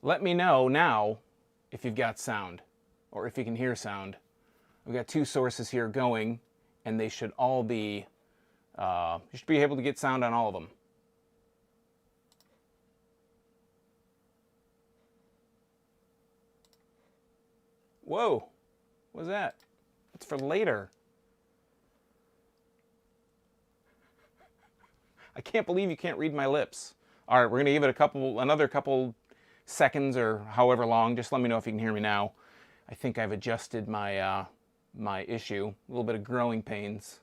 let me know now if you've got sound or if you can hear sound. We've got two sources here going, and they should all be, you should be able to get sound on all of them. Whoa, what's that? It's for later. I can't believe you can't read my lips. All right, we're gonna give it another couple seconds or however long. Just let me know if you can hear me now. I think I've adjusted my my issue. A little bit of growing pains.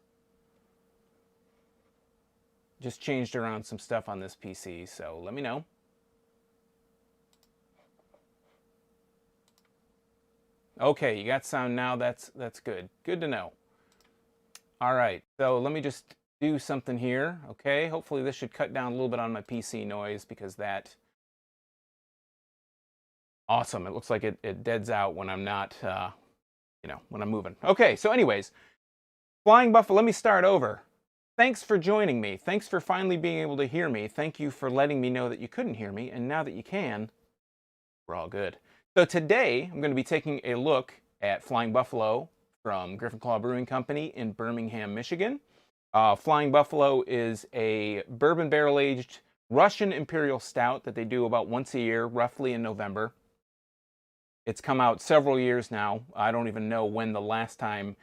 Just changed around some stuff on this PC, so let me know. Okay, you got sound now. That's good. Good to know. All right, so let me just do something here. Okay, hopefully this should cut down a little bit on my PC noise because that. Awesome. It looks like it deads out when I'm not, when I'm moving. Okay, so anyways, Flying Buffalo. Let me start over. Thanks for joining me. Thanks for finally being able to hear me. Thank you for letting me know that you couldn't hear me, and now that you can, we're all good. So today, I'm going to be taking a look at Flying Buffalo from Griffin Claw Brewing Company in Birmingham, Michigan. Flying Buffalo is a bourbon barrel-aged Russian Imperial Stout that they do about once a year, roughly in November. It's come out several years now. I don't even know when the last time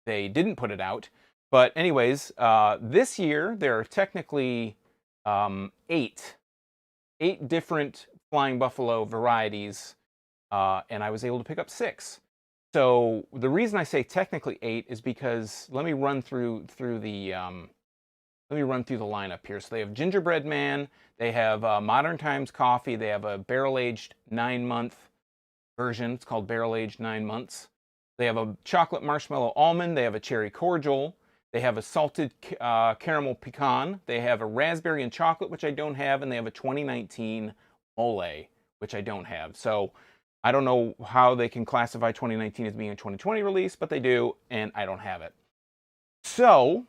they didn't put it out. But anyways, this year there are technically eight different Flying Buffalo varieties. And I was able to pick up 6. So the reason I say technically 8 is because let me run through the lineup here. So they have Gingerbread Man, they have Modern Times Coffee, they have a barrel-aged 9-month version. It's called barrel-aged 9 months. They have a chocolate marshmallow almond, they have a cherry cordial, they have a salted caramel pecan, they have a raspberry and chocolate, which I don't have, and they have a 2019 mole, which I don't have. So I don't know how they can classify 2019 as being a 2020 release, but they do, and I don't have it. So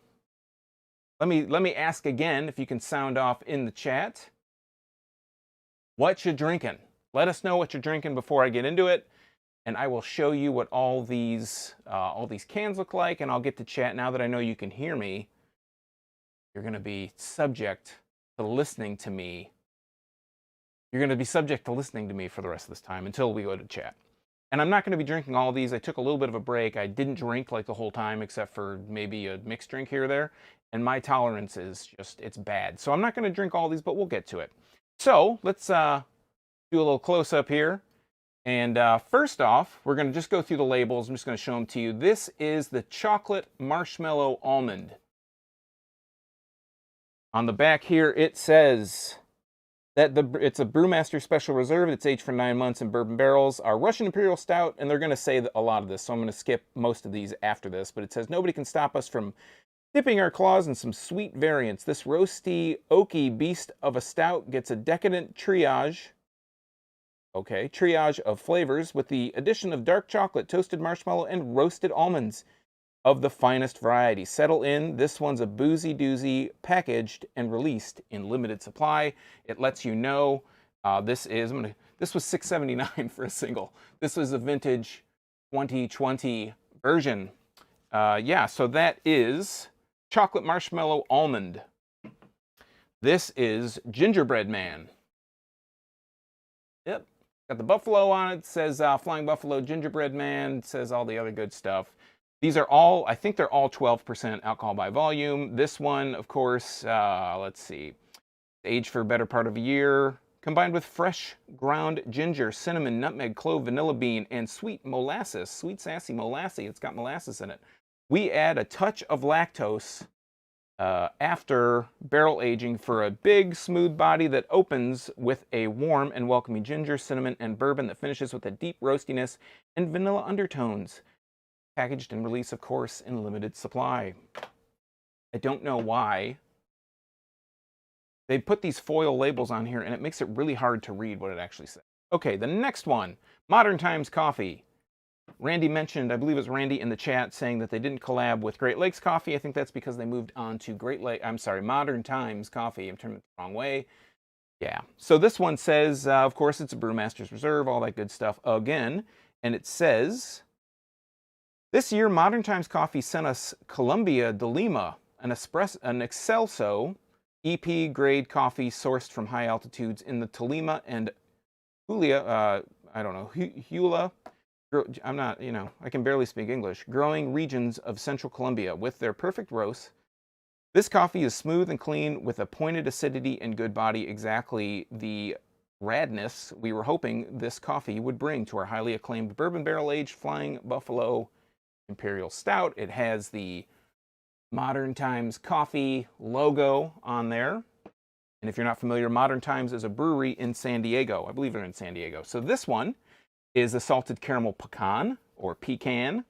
let me ask again if you can sound off in the chat. What you drinking? Let us know what you're drinking before I get into it, and I will show you what all these cans look like, and I'll get to chat. Now that I know you can hear me, you're going to be subject to listening to me. You're going to be subject to listening to me for the rest of this time until we go to chat. And I'm not going to be drinking all these. I took a little bit of a break. I didn't drink like the whole time except for maybe a mixed drink here or there. And my tolerance is just, it's bad. So I'm not going to drink all these, but we'll get to it. So let's do a little close-up here. And first off, we're going to just go through the labels. I'm just going to show them to you. This is the chocolate marshmallow almond. On the back here, it says that it's a Brewmaster Special Reserve. It's aged for 9 months in bourbon barrels. Our Russian Imperial Stout, and they're going to say a lot of this, so I'm going to skip most of these after this. But it says, nobody can stop us from dipping our claws in some sweet variants. This roasty, oaky beast of a stout gets a decadent triage of flavors with the addition of dark chocolate, toasted marshmallow, and roasted almonds of the finest variety. Settle in. This one's a boozy doozy, packaged and released in limited supply. It lets you know this was $6.79 for a single. This was a vintage 2020 version. So that is chocolate marshmallow almond. This is Gingerbread Man. Yep, got the buffalo on it. It says Flying Buffalo Gingerbread Man. It says all the other good stuff. These are all, I think they're all 12% alcohol by volume. This one, of course, let's see, aged for a better part of a year, combined with fresh ground ginger, cinnamon, nutmeg, clove, vanilla bean, and sweet molasses, sweet sassy molasses. It's got molasses in it. We add a touch of lactose after barrel aging for a big, smooth body that opens with a warm and welcoming ginger, cinnamon, and bourbon that finishes with a deep roastiness and vanilla undertones. Packaged and released, of course, in limited supply. I don't know why they put these foil labels on here, and it makes it really hard to read what it actually says. Okay, the next one, Modern Times Coffee. Randy mentioned, I believe it was Randy in the chat, saying that they didn't collab with Great Lakes Coffee. I think that's because they moved on to Modern Times Coffee. I'm turning it the wrong way. Yeah. So this one says, of course, it's a Brewmaster's Reserve, all that good stuff again. And it says, this year, Modern Times Coffee sent us Columbia de Lima, an Excelso EP grade coffee sourced from high altitudes in the Tolima and Julia, I don't know, Hula, I'm not, I can barely speak English, growing regions of central Colombia with their perfect roast. This coffee is smooth and clean with a pointed acidity and good body, exactly the radness we were hoping this coffee would bring to our highly acclaimed bourbon barrel aged Flying Buffalo Imperial Stout. It has the Modern Times Coffee logo on there. And if you're not familiar, Modern Times is a brewery in San Diego. I believe they're in San Diego. So this one is a salted caramel pecan or pecan.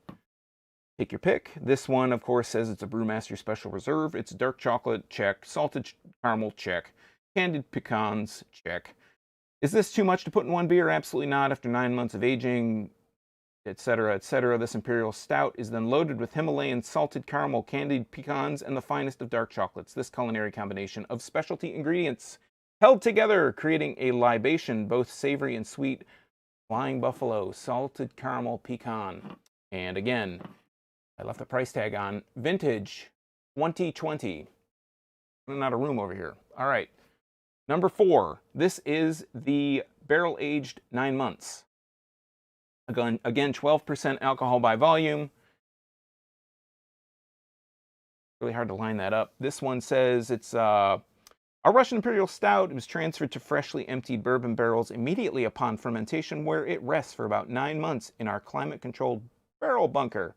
Take your pick. This one, of course, says it's a Brewmaster Special Reserve. It's dark chocolate, check. Salted caramel, check. Candied pecans, check. Is this too much to put in one beer? Absolutely not. After 9 months of aging, etc., etc., this Imperial Stout is then loaded with Himalayan salted caramel, candied pecans, and the finest of dark chocolates. This culinary combination of specialty ingredients held together, creating a libation both savory and sweet. Flying Buffalo salted caramel pecan. And again, I left the price tag on. Vintage 2020. Running out of room over here. All right. Number 4. This is the barrel aged 9 months. Again, 12% alcohol by volume. Really hard to line that up. This one says it's a Russian Imperial Stout. It was transferred to freshly emptied bourbon barrels immediately upon fermentation, where it rests for about 9 months in our climate-controlled barrel bunker.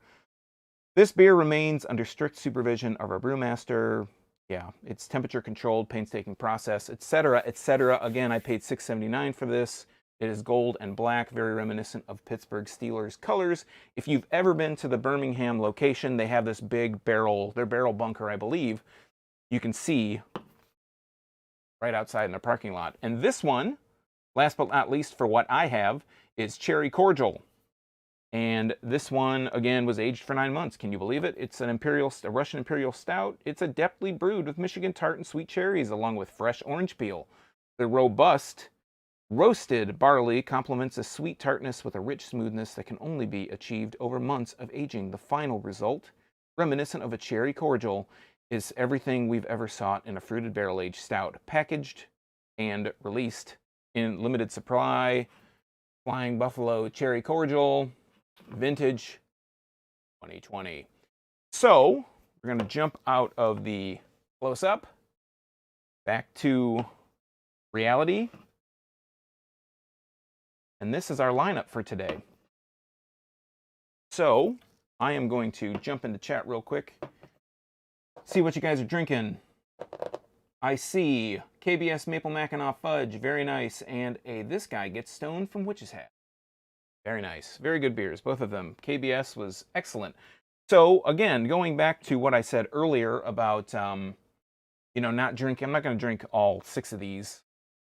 This beer remains under strict supervision of our brewmaster. Yeah, it's temperature-controlled, painstaking process, etc., etc. Again, I paid $6.79 for this. It is gold and black, very reminiscent of Pittsburgh Steelers colors. If you've ever been to the Birmingham location, they have this big barrel, their barrel bunker, I believe. You can see right outside in the parking lot. And this one, last but not least for what I have, is Cherry Cordial. And this one, again, was aged for 9 months. Can you believe it? It's a Russian Imperial Stout. It's adeptly brewed with Michigan tart and sweet cherries, along with fresh orange peel. The robust roasted barley complements a sweet tartness with a rich smoothness that can only be achieved over months of aging. The final result, reminiscent of a cherry cordial, is everything we've ever sought in a fruited barrel-aged stout, packaged and released in limited supply. Flying Buffalo Cherry Cordial, vintage 2020. So we're going to jump out of the close-up back to reality. And this is our lineup for today. So I am going to jump into chat real quick, see what you guys are drinking. I see KBS Maple Mackinac Fudge, very nice, and this guy gets stoned from Witch's Hat. Very nice. Very good beers, both of them. KBS was excellent. So again, going back to what I said earlier about, not drinking. I'm not going to drink all 6 of these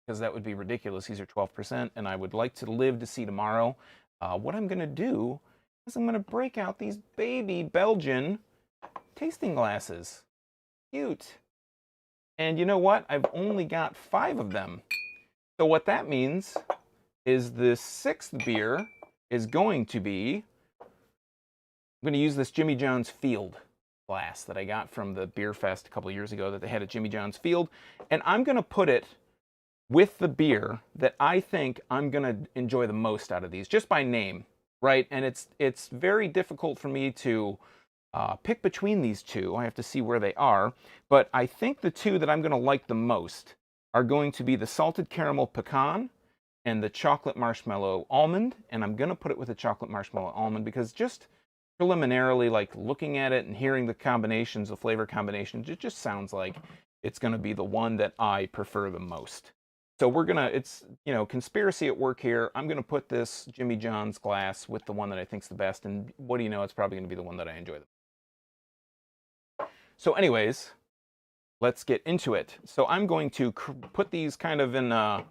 because that would be ridiculous. These are 12%, and I would like to live to see tomorrow. What I'm going to do is I'm going to break out these baby Belgian tasting glasses. Cute. And you know what? I've only got 5 of them. So what that means is the 6th beer is going to be, I'm going to use this Jimmy John's Field glass that I got from the Beer Fest a couple years ago that they had at Jimmy John's Field, and I'm going to put it with the beer that I think I'm going to enjoy the most out of these, just by name, right? And it's very difficult for me to pick between these two. I have to see where they are, but I think the 2 that I'm going to like the most are going to be the Salted Caramel Pecan and the Chocolate Marshmallow Almond, and I'm going to put it with the Chocolate Marshmallow Almond because just preliminarily, like looking at it and hearing the combinations, the flavor combinations, it just sounds like it's going to be the one that I prefer the most. So we're going to, it's, conspiracy at work here. I'm going to put this Jimmy John's glass with the one that I think's the best, and what do you know, it's probably going to be the one that I enjoy the most. So anyways, let's get into it. So I'm going to put these kind of in, I'm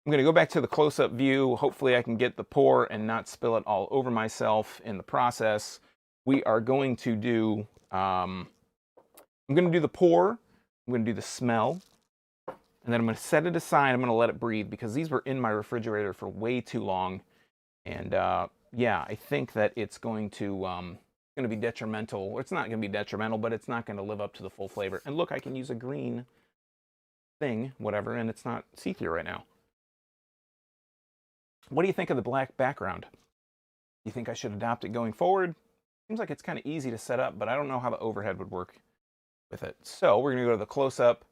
going to go back to the close-up view. Hopefully I can get the pour and not spill it all over myself in the process. We are going to do, I'm going to do the pour, I'm going to do the smell, and And then I'm going to set it aside. I'm going to let it breathe because these were in my refrigerator for way too long. And yeah, I think that it's going to be detrimental. It's not going to be detrimental, but it's not going to live up to the full flavor. And look, I can use a green thing, whatever, and it's not see-through right now. What do you think of the black background? You think I should adopt it going forward? Seems like it's kind of easy to set up, but I don't know how the overhead would work with it. So we're going to go to the close-up.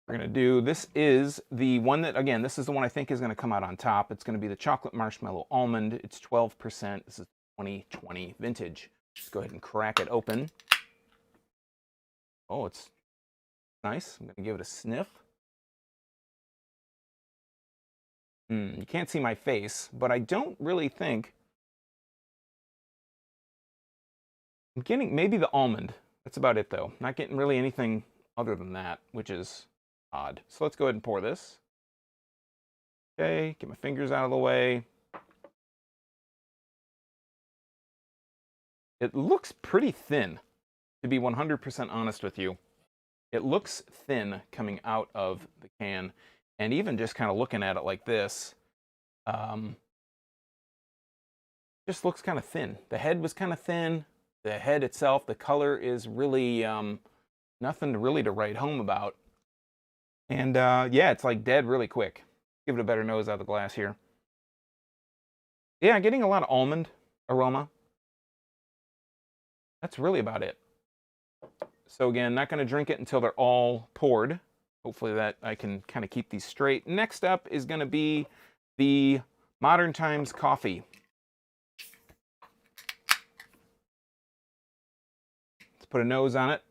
We're going to do, this is the one that, again, this is the one I think is going to come out on top. It's going to be the chocolate marshmallow almond. It's 12%. This is 2020 vintage. Let's go ahead and crack it open. Oh, it's nice. I'm going to give it a sniff. You can't see my face, but I don't really think. I'm getting maybe the almond. That's about it, though. Not getting really anything other than that, which is odd. So let's go ahead and pour this. Okay, get my fingers out of the way. It looks pretty thin, to be 100% honest with you. It looks thin coming out of the can. And even just kind of looking at it like this, just looks kind of thin. The head was kind of thin. The head itself, the color is really nothing really to write home about. And yeah, it's like dead really quick. Give it a better nose out of the glass here. Yeah, getting a lot of almond aroma. That's really about it. So again, not going to drink it until they're all poured. Hopefully that I can kind of keep these straight. Next up is going to be the Modern Times coffee. Let's put a nose on it.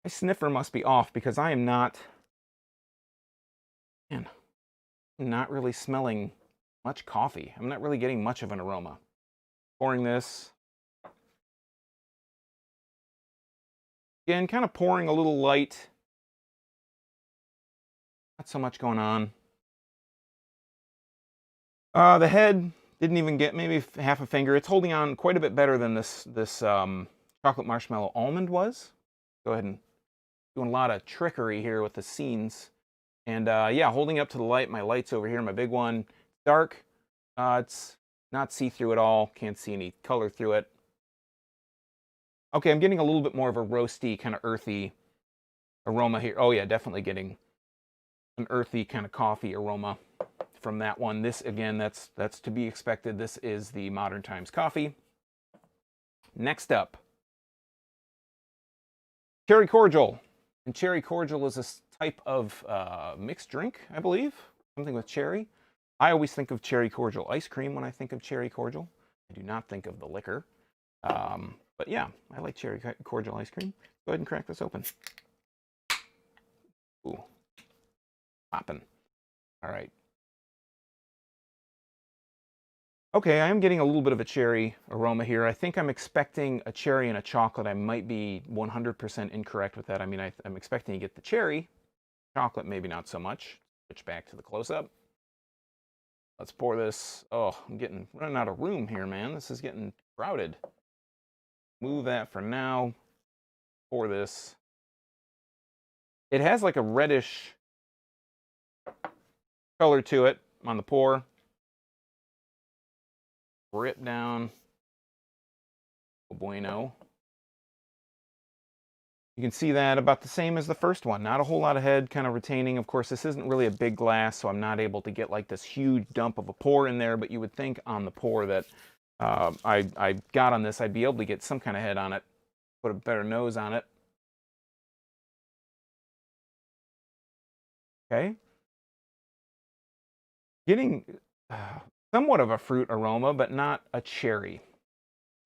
My sniffer must be off because I am not, man, I'm not really smelling much coffee. I'm not really getting much of an aroma. Pouring this. Again, kind of pouring a little light. Not so much going on. The head didn't even get maybe half a finger. It's holding on quite a bit better than this chocolate marshmallow almond was. Go ahead and doing a lot of trickery here with the scenes. And yeah, holding up to the light. My light's over here, my big one. Dark. It's not see-through at all. Can't see any color through it. Okay, I'm getting a little bit more of a roasty, kind of earthy aroma here. Oh yeah, definitely getting an earthy kind of coffee aroma from that one. This, again, that's to be expected. This is the Modern Times coffee. Next up, Cherry Cordial. And Cherry Cordial is a type of mixed drink, I believe. Something with cherry. I always think of Cherry Cordial ice cream when I think of Cherry Cordial. I do not think of the liquor. But yeah, I like Cherry Cordial ice cream. Go ahead and crack this open. Ooh. Popping. All right. Okay, I am getting a little bit of a cherry aroma here. I think I'm expecting a cherry and a chocolate. I might be 100% incorrect with that. I mean, I'm expecting to get the cherry. Chocolate, maybe not so much. Switch back to the close-up. Let's pour this. Oh, I'm running out of room here, man. This is getting crowded. Move that for now. Pour this. It has like a reddish color to it on the pour. Rip down. Bueno. You can see that about the same as the first one. Not a whole lot of head, kind of retaining. Of course, this isn't really a big glass, so I'm not able to get like this huge dump of a pour in there, but you would think on the pour that I got on this, I'd be able to get some kind of head on it, put a better nose on it. Okay. Getting somewhat of a fruit aroma, but not a cherry.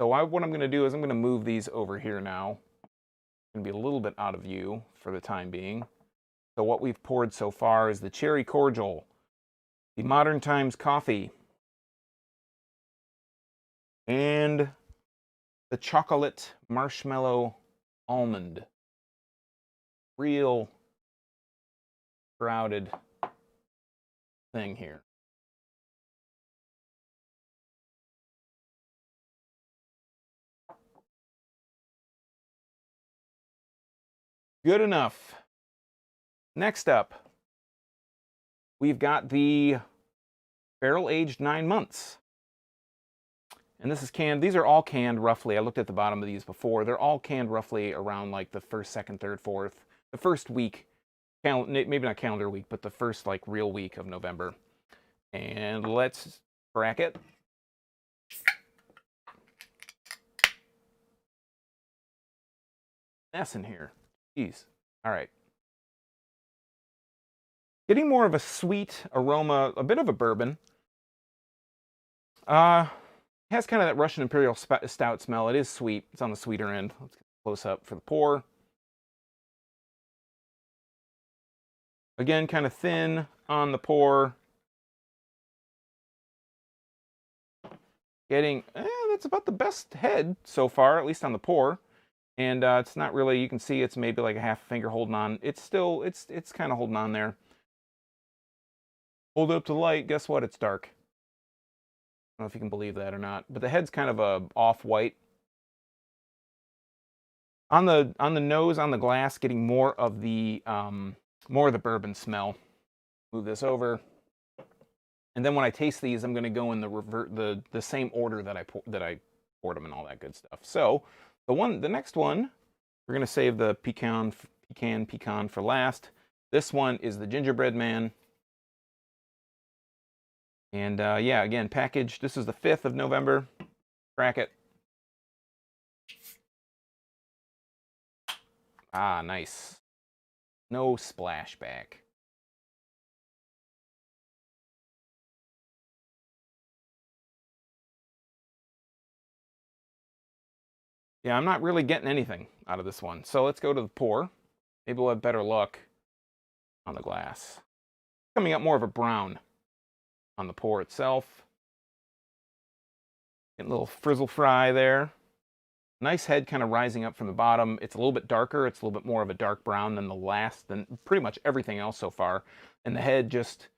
So what I'm going to do is I'm going to move these over here now. Going to be a little bit out of view for the time being. So what we've poured so far is the Cherry Cordial, the Modern Times coffee, and the chocolate marshmallow almond. Real crowded thing here. Good enough. Next up, we've got the barrel-aged 9 months. And this is canned. These are all canned roughly. I looked at the bottom of these before. They're all canned roughly around like the first, second, third, fourth. The first week, maybe not calendar week, but the first like real week of November. And let's crack it. Mess in here. Jeez. All right. Getting more of a sweet aroma, a bit of a bourbon. Has kind of that Russian Imperial stout smell. It is sweet. It's on the sweeter end. Let's get close up for the pour. Again, kind of thin on the pour. Getting, that's about the best head so far, at least on the pour. And it's not really, you can see it's maybe like a half finger holding on. It's still, it's kind of holding on there. Hold it up to the light, guess what? It's dark. I don't know if you can believe that or not, but the head's kind of a off-white. On the nose, on the glass, getting more of the bourbon smell. Move this over, and then when I taste these, I'm going to go in the same order that I poured them and all that good stuff. So the next one, we're going to save the pecan for last. This one is the Gingerbread Man. And yeah, again, packaged. This is the 5th of November. Crack it. Ah, nice. No splashback. Yeah, I'm not really getting anything out of this one. So let's go to the pour. Maybe we'll have better luck on the glass. Coming up more of a brown on the pour itself. Getting a little frizzle fry there. Nice head kind of rising up from the bottom. It's a little bit darker. It's a little bit more of a dark brown than pretty much everything else so far. And the head just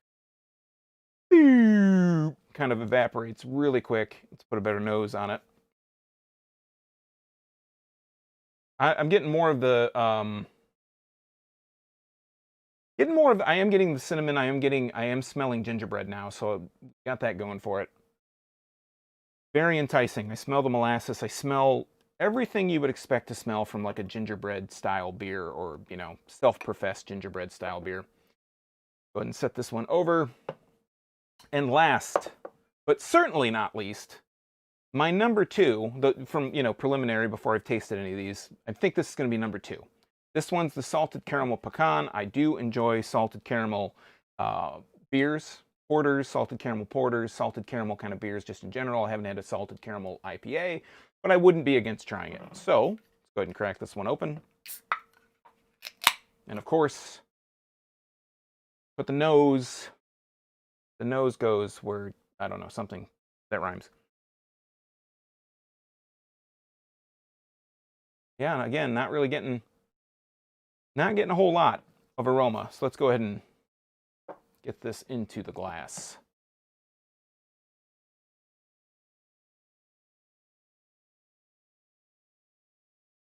kind of evaporates really quick. Let's put a better nose on it. I'm getting more of the I am getting the cinnamon. I am smelling gingerbread now, so got that going for it. Very enticing. I smell the molasses. I smell everything you would expect to smell from like a gingerbread style beer, or, you know, self-professed gingerbread style beer. Go ahead and set this one over. And last, but certainly not least, my number 2, from, you know, preliminary before I've tasted any of these, I think this is going to be number 2. This one's the salted caramel pecan. I do enjoy salted caramel beers, porters, salted caramel porters, salted caramel kind of beers just in general. I haven't had a salted caramel IPA, but I wouldn't be against trying it. So let's go ahead and crack this one open. And of course, but the nose goes where, I don't know, something that rhymes. Yeah, and again, not getting a whole lot of aroma. So let's go ahead and get this into the glass.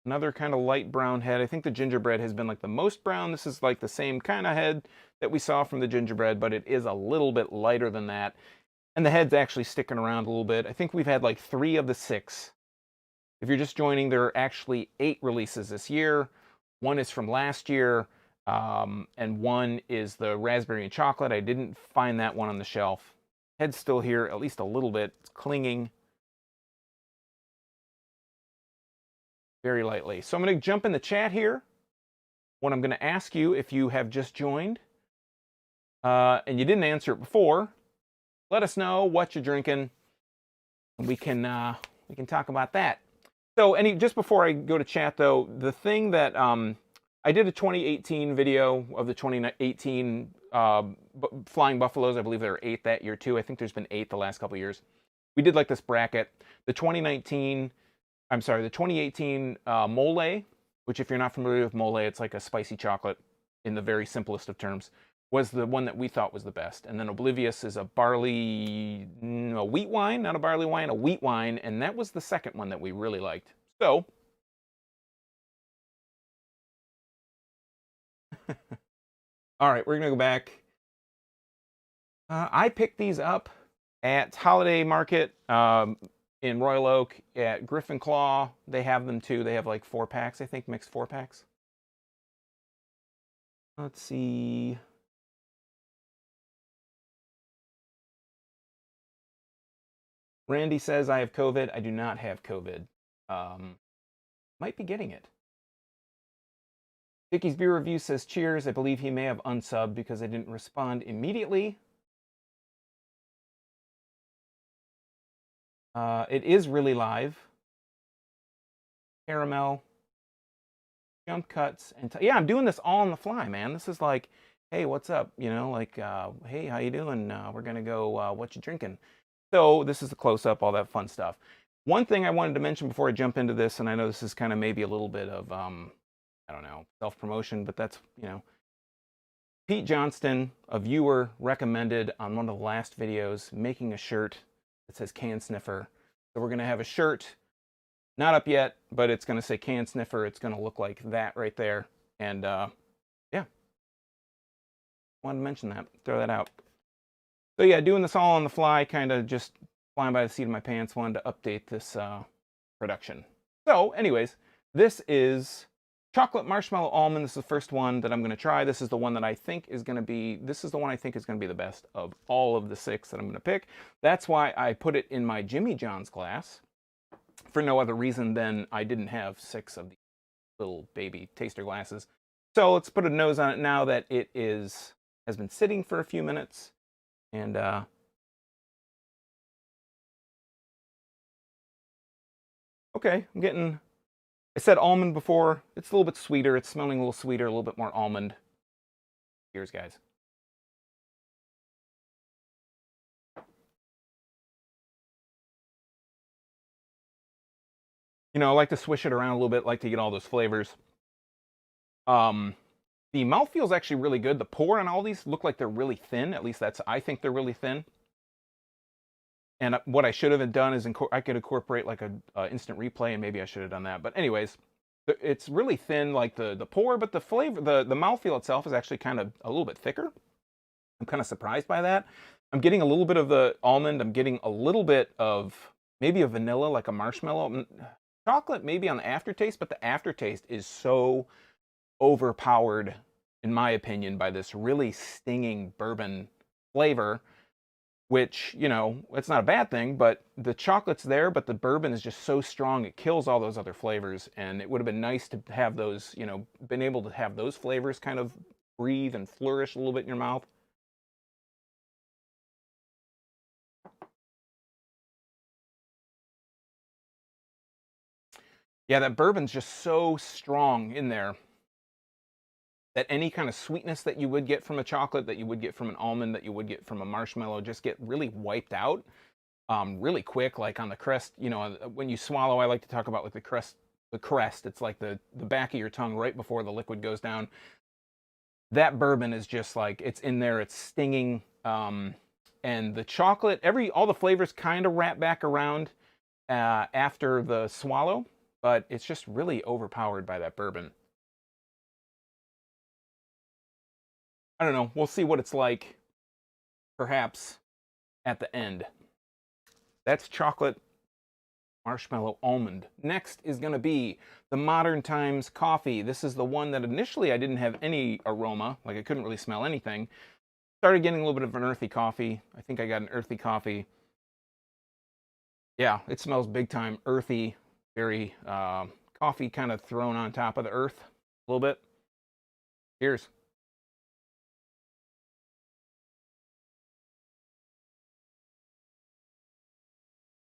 Another kind of light brown head. I think the gingerbread has been like the most brown. This is like the same kind of head that we saw from the gingerbread, but it is a little bit lighter than that. And the head's actually sticking around a little bit. I think we've had like 3 of the 6. If you're just joining, there are actually 8 releases this year. 1 is from last year, and 1 is the raspberry and chocolate. I didn't find that one on the shelf. Head's still here, at least a little bit. It's clinging very lightly. So I'm going to jump in the chat here. What I'm going to ask you, if you have just joined and you didn't answer it before, let us know what you're drinking, and we can talk about that. So just before I go to chat, though, the thing that I did a 2018 video of the 2018 Flying Buffaloes. I believe there were 8 that year too. I think there's been 8 the last couple of years. We did like this bracket. The 2018 Mole, which, if you're not familiar with Mole, it's like a spicy chocolate in the very simplest of terms, was the one that we thought was the best. And then Oblivious is a wheat wine, not a barley wine, a wheat wine, and that was the second one that we really liked. So All right, we're gonna go back. I picked these up at Holiday Market in Royal Oak at Griffin Claw. They have them too. They have like 4-packs, I think, mixed 4-packs. Let's see. Randy says I have COVID. I do not have COVID. Might be getting it. Vicky's Beer Review says cheers. I believe he may have unsubbed because I didn't respond immediately. It is really live. Caramel, jump cuts, and yeah, I'm doing this all on the fly, man. This is like, hey, what's up? You know, like, hey, how you doing? We're gonna go. What you drinking? So this is the close up, all that fun stuff. One thing I wanted to mention before I jump into this, and I know this is kind of maybe a little bit of I don't know, self promotion, but that's Pete Johnston, a viewer, recommended on one of the last videos making a shirt that says Can Sniffer. So we're gonna have a shirt. Not up yet, but it's going to say Can Sniffer. It's going to look like that right there. And yeah, wanted to mention that. Throw that out. So yeah, doing this all on the fly, kind of just flying by the seat of my pants. Wanted to update this production. So anyways, this is Chocolate Marshmallow Almond. This is the first one that I'm going to try. This is the one that I think is going to be, this is the one I think is going to be the best of all of the 6 that I'm going to pick. That's why I put it in my Jimmy John's glass. For no other reason than I didn't have 6 of these little baby taster glasses. So let's put a nose on it now that it has been sitting for a few minutes. And okay, I'm getting, I said almond before. It's a little bit sweeter. It's smelling a little sweeter, a little bit more almond. Cheers, guys. You know, I like to swish it around a little bit, like to get all those flavors. The mouthfeel is actually really good. The pour on all these look like they're really thin. At least I think they're really thin. And what I should have done is I could incorporate like a instant replay, and maybe I should have done that. But anyways, it's really thin, like the pour, but the flavor, the mouthfeel itself is actually kind of a little bit thicker. I'm kind of surprised by that. I'm getting a little bit of the almond. I'm getting a little bit of maybe a vanilla, like a marshmallow. Chocolate maybe on the aftertaste, but the aftertaste is so overpowered, in my opinion, by this really stinging bourbon flavor, which, you know, it's not a bad thing, but the chocolate's there, but the bourbon is just so strong, it kills all those other flavors, and it would have been nice to have those, you know, been able to have those flavors kind of breathe and flourish a little bit in your mouth. Yeah, that bourbon's just so strong in there that any kind of sweetness that you would get from a chocolate, that you would get from an almond, that you would get from a marshmallow, just get really wiped out really quick, like on the crest. You know, when you swallow, I like to talk about like the crest. It's like the back of your tongue right before the liquid goes down. That bourbon is just like, it's in there, it's stinging. And the chocolate, all the flavors kind of wrap back around after the swallow, but it's just really overpowered by that bourbon. I don't know. We'll see what it's like, perhaps, at the end. That's chocolate marshmallow almond. Next is going to be the Modern Times coffee. This is the one that initially I didn't have any aroma, like I couldn't really smell anything. Started getting a little bit of an earthy coffee. I think I got an earthy coffee. Yeah, it smells big time earthy, very coffee kind of thrown on top of the earth a little bit. Cheers.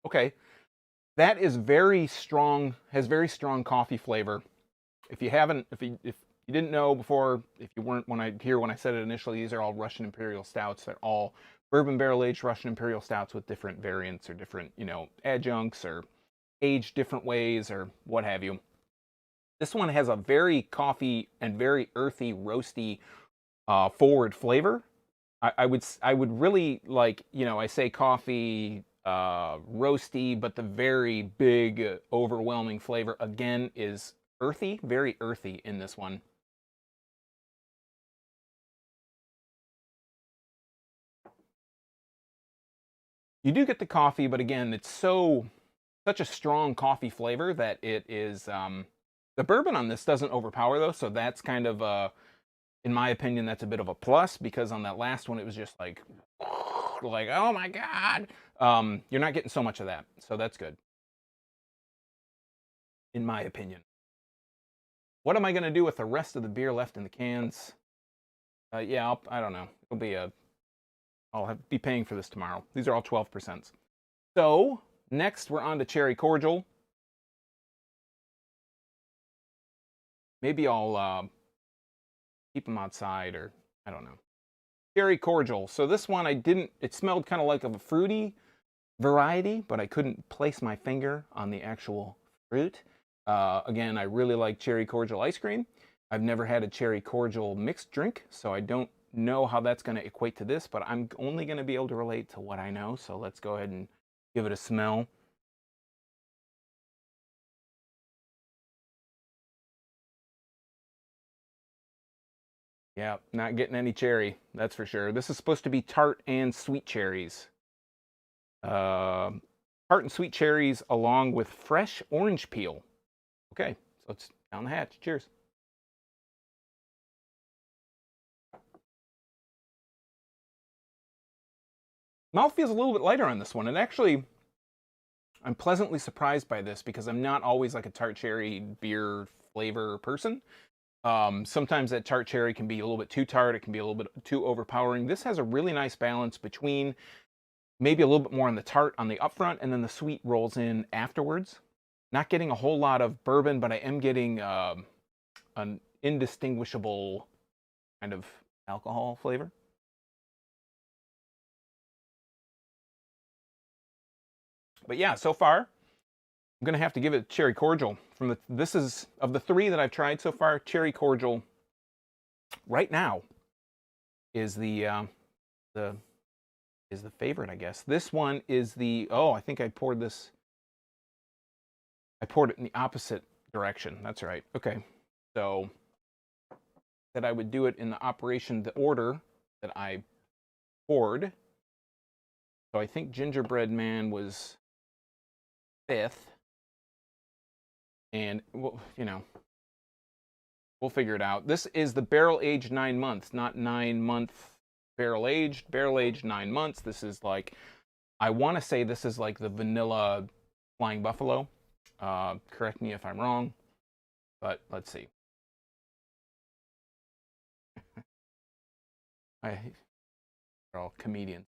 Okay, that is very strong, has very strong coffee flavor. If you didn't know before, if you weren't when I said it initially, these are all Russian Imperial Stouts. They're all bourbon barrel aged Russian Imperial Stouts with different variants or different, you know, adjuncts or aged different ways or what have you. This one has a very coffee and very earthy, roasty, forward flavor. I would really like, you know, I say coffee, roasty, but the very big, overwhelming flavor again is earthy, very earthy in this one. You do get the coffee, but again, it's such a strong coffee flavor that it is, the bourbon on this doesn't overpower though, so that's kind of, in my opinion, that's a bit of a plus, because on that last one, it was just like, oh my God. You're not getting so much of that, so that's good, in my opinion. What am I going to do with the rest of the beer left in the cans? Yeah, I don't know. I'll be paying for this tomorrow. These are all 12%. So next we're on to cherry cordial. Maybe I'll keep them outside, or I don't know. Cherry cordial. So this one it smelled kind of like of a fruity variety, but I couldn't place my finger on the actual fruit. Again, I really like cherry cordial ice cream. I've never had a cherry cordial mixed drink, so I don't know how that's going to equate to this, but I'm only going to be able to relate to what I know. So let's go ahead and give it a smell. Yeah, not getting any cherry, that's for sure. This is supposed to be tart and sweet cherries. Tart and sweet cherries along with fresh orange peel. Okay, so it's down the hatch. Cheers. Mouth feels a little bit lighter on this one. And actually, I'm pleasantly surprised by this, because I'm not always like a tart cherry beer flavor person. Sometimes that tart cherry can be a little bit too tart. It can be a little bit too overpowering. This has a really nice balance between maybe a little bit more on the tart on the upfront, and then the sweet rolls in afterwards. Not getting a whole lot of bourbon, but I am getting an indistinguishable kind of alcohol flavor. But yeah, so far, I'm going to have to give it cherry cordial. This is, of the three that I've tried so far, cherry cordial right now is the favorite, I guess. This one is I think I poured it in the opposite direction. That's right. Okay. So that I would do it in the order that I poured. So I think Gingerbread Man was 5th. And, well, we'll figure it out. This is the barrel aged 9 months, not 9-month barrel aged. Barrel aged 9 months. This is like, I want to say this is like the vanilla Flying Buffalo. Correct me if I'm wrong, but let's see. They're all comedians.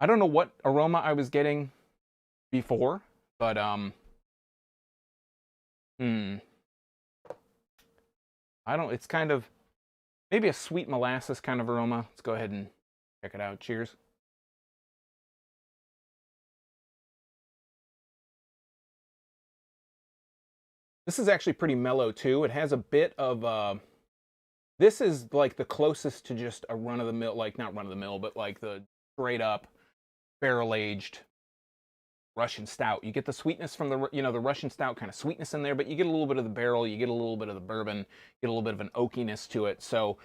I don't know what aroma I was getting before, but it's kind of maybe a sweet molasses kind of aroma. Let's go ahead and check it out. Cheers. This is actually pretty mellow too. It has a bit of this is like the closest to just a run-of-the-mill, like not run-of-the-mill, but like the straight up barrel-aged Russian stout. You get the sweetness from the Russian stout kind of sweetness in there, but you get a little bit of the barrel, you get a little bit of the bourbon, you get a little bit of an oakiness to it. So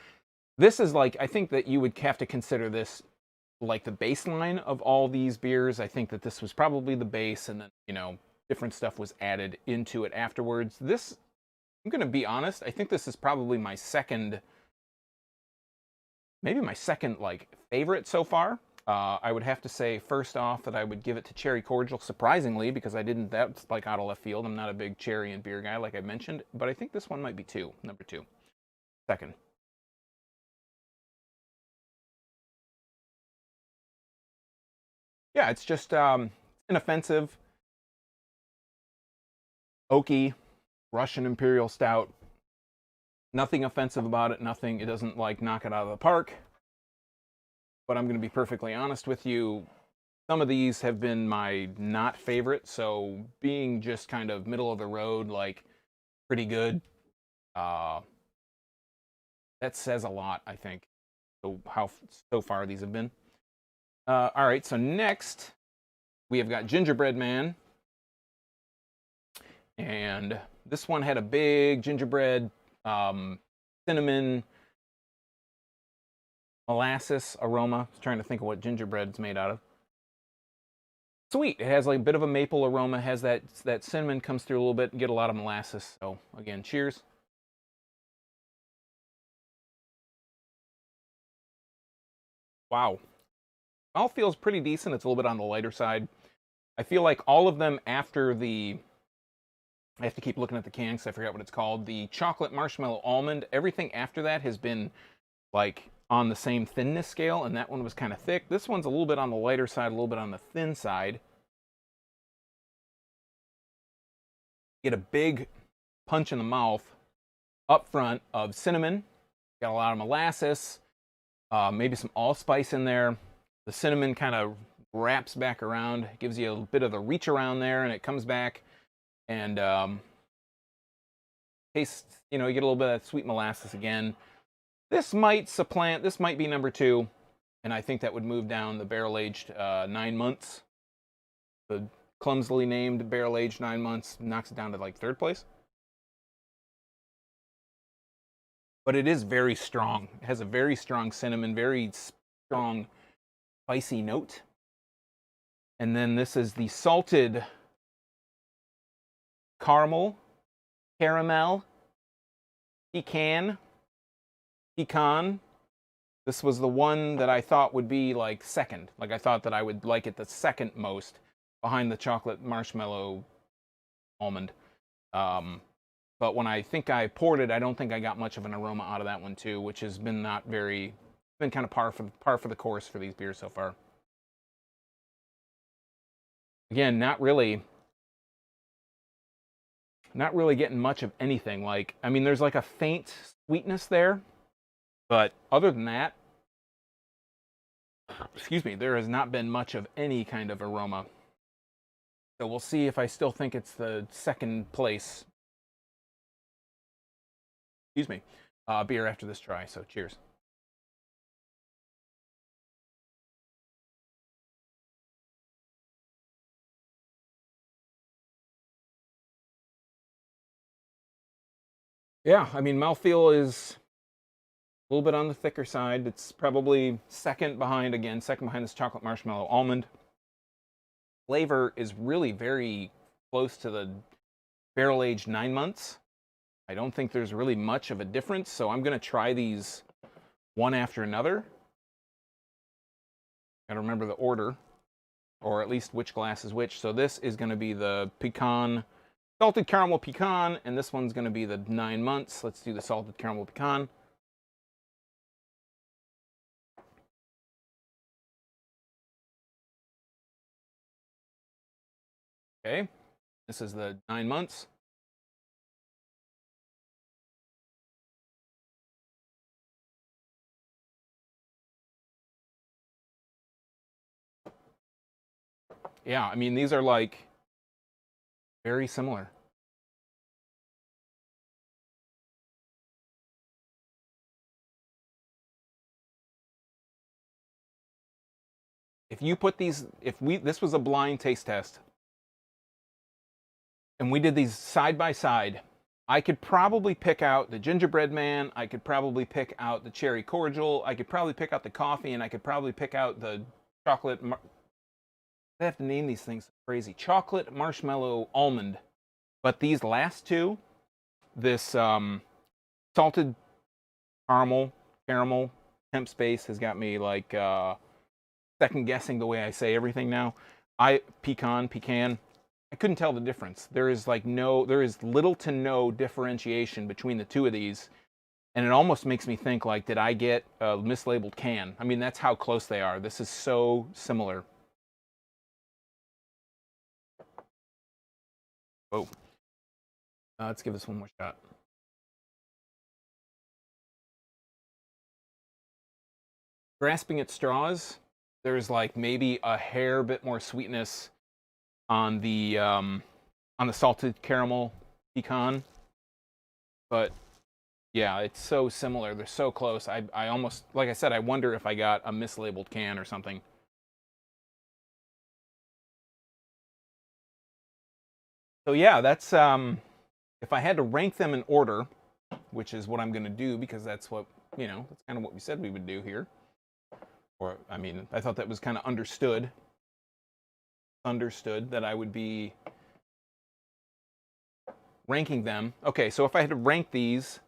this is like, I think that you would have to consider this like the baseline of all these beers. I think that this was probably the base, and then, different stuff was added into it afterwards. This, I'm going to be honest, I think this is probably my second, maybe my second like favorite so far. I would have to say first off that I would give it to cherry cordial, surprisingly, because that's like out of left field. I'm not a big cherry and beer guy, like I mentioned, but I think this one might be number 2. Second. Yeah, it's just inoffensive, oaky, Russian Imperial stout. Nothing offensive about it. It doesn't like knock it out of the park. But I'm going to be perfectly honest with you. Some of these have been my not favorite. So being just kind of middle of the road, like pretty good. That says a lot, I think. So how so far these have been. All right. So next we have got Gingerbread Man. And this one had a big gingerbread, cinnamon, molasses aroma. I was trying to think of what gingerbread's made out of. Sweet. It has like a bit of a maple aroma. Has that cinnamon comes through a little bit. And get a lot of molasses. So again, cheers. Wow. All feels pretty decent. It's a little bit on the lighter side. I feel like all of them after the, I have to keep looking at the can because I forgot what it's called. The chocolate marshmallow almond. Everything after that has been like on the same thinness scale, and that one was kind of thick. This one's a little bit on the lighter side, a little bit on the thin side. Get a big punch in the mouth up front of cinnamon. Got a lot of molasses, maybe some allspice in there. The cinnamon kind of wraps back around, gives you a bit of a reach around there, and it comes back and tastes, you know, you get a little bit of that sweet molasses again. This might supplant, this might be number 2, and I think that would move down the barrel-aged 9 months. The clumsily named barrel-aged 9 months knocks it down to like 3rd place. But it is very strong. It has a very strong cinnamon, very strong spicy note. And then this is the salted caramel, pecan. This was the one that I thought would be like second. Like I thought that I would like it the second most behind the chocolate marshmallow almond. But when I think I poured it, I don't think I got much of an aroma out of that one too, which has been not very, been kind of par for the course for these beers so far. Again, not really getting much of anything. Like, I mean, there's like a faint sweetness there, but other than that, excuse me, there has not been much of any kind of aroma. So we'll see if I still think it's the second place, excuse me, beer after this try. So cheers. Yeah, I mean, mouthfeel is a little bit on the thicker side. It's probably second behind this chocolate marshmallow almond. Flavor is really very close to the barrel-aged 9 months. I don't think there's really much of a difference, so I'm going to try these one after another. Got to remember the order, or at least which glass is which. So this is going to be the pecan, salted caramel pecan, and this one's going to be the 9 months. Let's do the salted caramel pecan. Okay, this is the 9 months. Yeah, I mean, these are like very similar. If you put these, this was a blind taste test, and we did these side by side, I could probably pick out the Gingerbread Man, I could probably pick out the Cherry Cordial, I could probably pick out the coffee, and I could probably pick out the chocolate, I have to name these things crazy, chocolate marshmallow almond. But these last two, this salted caramel, temp space has got me like second guessing the way I say everything now. Pecan, I couldn't tell the difference. There is little to no differentiation between the two of these. And it almost makes me think like, did I get a mislabeled can? I mean, that's how close they are. This is so similar. Oh, let's give this one more shot. Grasping at straws, there's like maybe a hair bit more sweetness on the salted caramel pecan, but yeah, it's so similar. They're so close. I almost, like I said, I wonder if I got a mislabeled can or something. So yeah, that's if I had to rank them in order, which is what I'm going to do because that's what, that's kind of what we said we would do here. Or, I mean, I thought that was kind of understood that I would be ranking them. Okay, so if I had to rank these,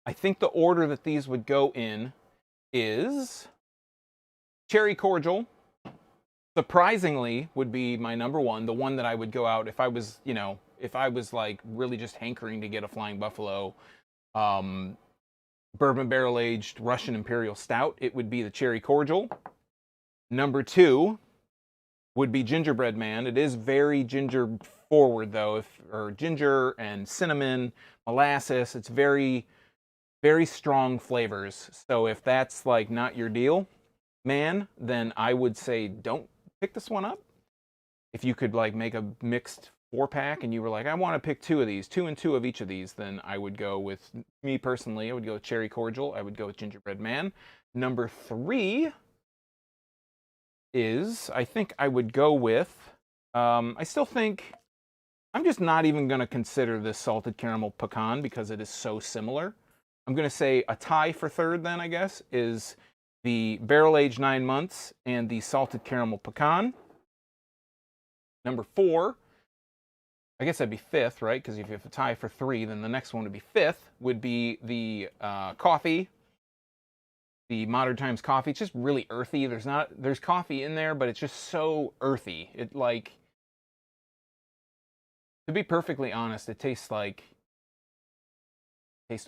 I think the order that these would go in is Cherry Cordial, surprisingly, would be my number one, the one that I would go out if I was, you know, if I was like really just hankering to get a Flying Buffalo Bourbon Barrel Aged Russian Imperial Stout, it would be the Cherry Cordial. Number two would be Gingerbread Man. It is very ginger forward though, or ginger and cinnamon, molasses. It's very, very strong flavors. So if that's like not your deal, man, then I would say don't pick this one up. If you could like make a mixed 4-pack and you were like, I want to pick 2 of these, 2 and 2 of each of these, then I would go with, me personally, I would go with Cherry Cordial. I would go with Gingerbread Man. Number 3 is, I think I would go with, I still think, I'm just not even going to consider this Salted Caramel Pecan because it is so similar. I'm going to say a tie for third then, I guess, is the Barrel Aged 9 Months and the Salted Caramel Pecan. Number 4, I guess that'd be 5th, right? Because if you have a tie for 3, then the next one would be 5th, would be the coffee, the Modern Times coffee. It's just really earthy. There's coffee in there, but it's just so earthy. It like, to be perfectly honest, it tastes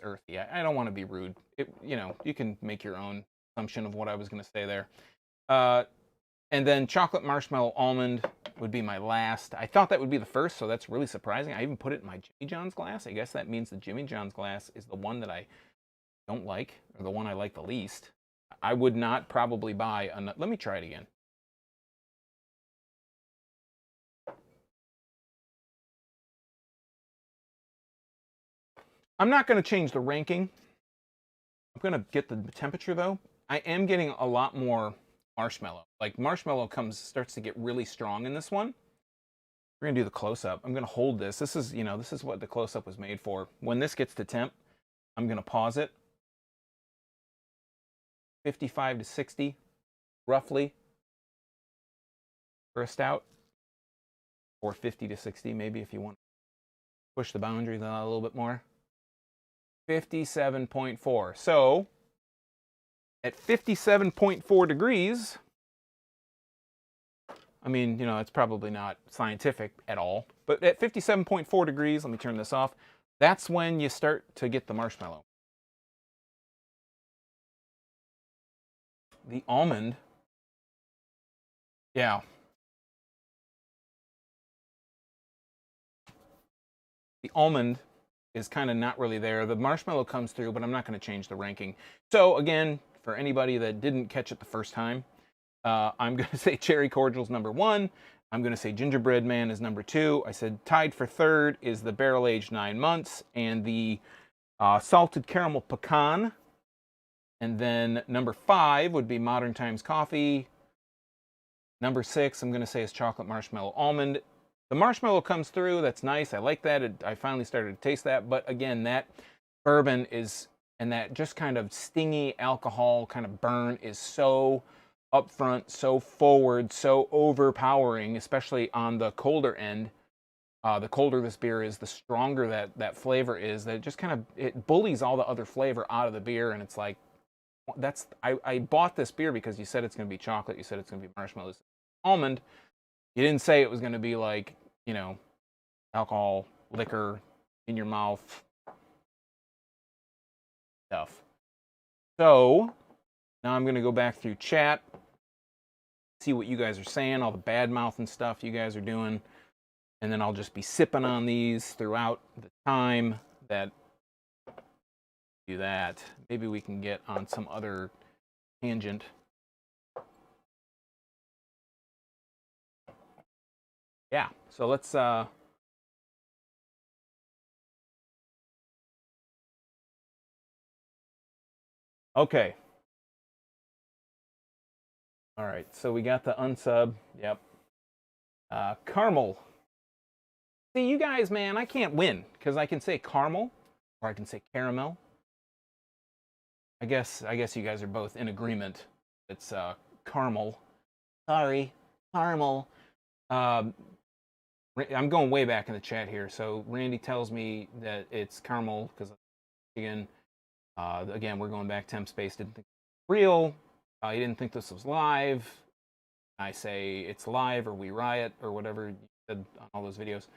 earthy. I don't want to be rude. You know, you can make your own assumption of what I was going to say there. And then Chocolate Marshmallow Almond would be my last. I thought that would be the first, so that's really surprising. I even put it in my Jimmy John's glass. I guess that means the Jimmy John's glass is the one that I don't like, or the one I like the least. I would not probably buy another. Let me try it again. I'm not going to change the ranking. I'm going to get the temperature, though. I am getting a lot more marshmallow. Like, marshmallow starts to get really strong in this one. We're going to do the close-up. I'm going to hold this. This is, you know, this is what the close-up was made for. When this gets to temp, I'm going to pause it. 55 to 60, roughly, for a stout. Or 50 to 60, maybe, if you want to push the boundaries a little bit more. 57.4. So, at 57.4 degrees, I mean, you know, it's probably not scientific at all, but at 57.4 degrees, let me turn this off, that's when you start to get the marshmallow. The almond, yeah. The almond is kind of not really there. The marshmallow comes through, but I'm not going to change the ranking. So again, for anybody that didn't catch it the first time, I'm going to say Cherry Cordial's number 1. I'm going to say Gingerbread Man is number 2. I said tied for third is the Barrel Aged 9 Months and the Salted Caramel Pecan. And then number 5 would be Modern Times Coffee. Number 6, I'm going to say, is Chocolate Marshmallow Almond. The marshmallow comes through. That's nice. I like that. I finally started to taste that. But again, that bourbon is, and that just kind of stingy alcohol kind of burn is so upfront, so forward, so overpowering, especially on the colder end. The colder this beer is, the stronger that flavor is. That it just kind of, it bullies all the other flavor out of the beer. And it's like, I bought this beer because you said it's going to be chocolate. You said it's going to be marshmallows, almond. You didn't say it was going to be like, you know, alcohol, liquor, in your mouth stuff. So, now I'm going to go back through chat, see what you guys are saying, all the bad mouth and stuff you guys are doing, and then I'll just be sipping on these throughout the time that do that. Maybe we can get on some other tangent. Yeah, so let's okay. All right, so we got the unsub. Yep. Caramel. See, you guys, man, I can't win because I can say caramel or I can say caramel. I guess you guys are both in agreement It's caramel. Sorry, caramel. I'm going way back in the chat here. So Randy tells me that it's caramel because again, we're going back. Temp Space didn't think it was real. He didn't think this was live. I say it's live or we riot or whatever you said on all those videos.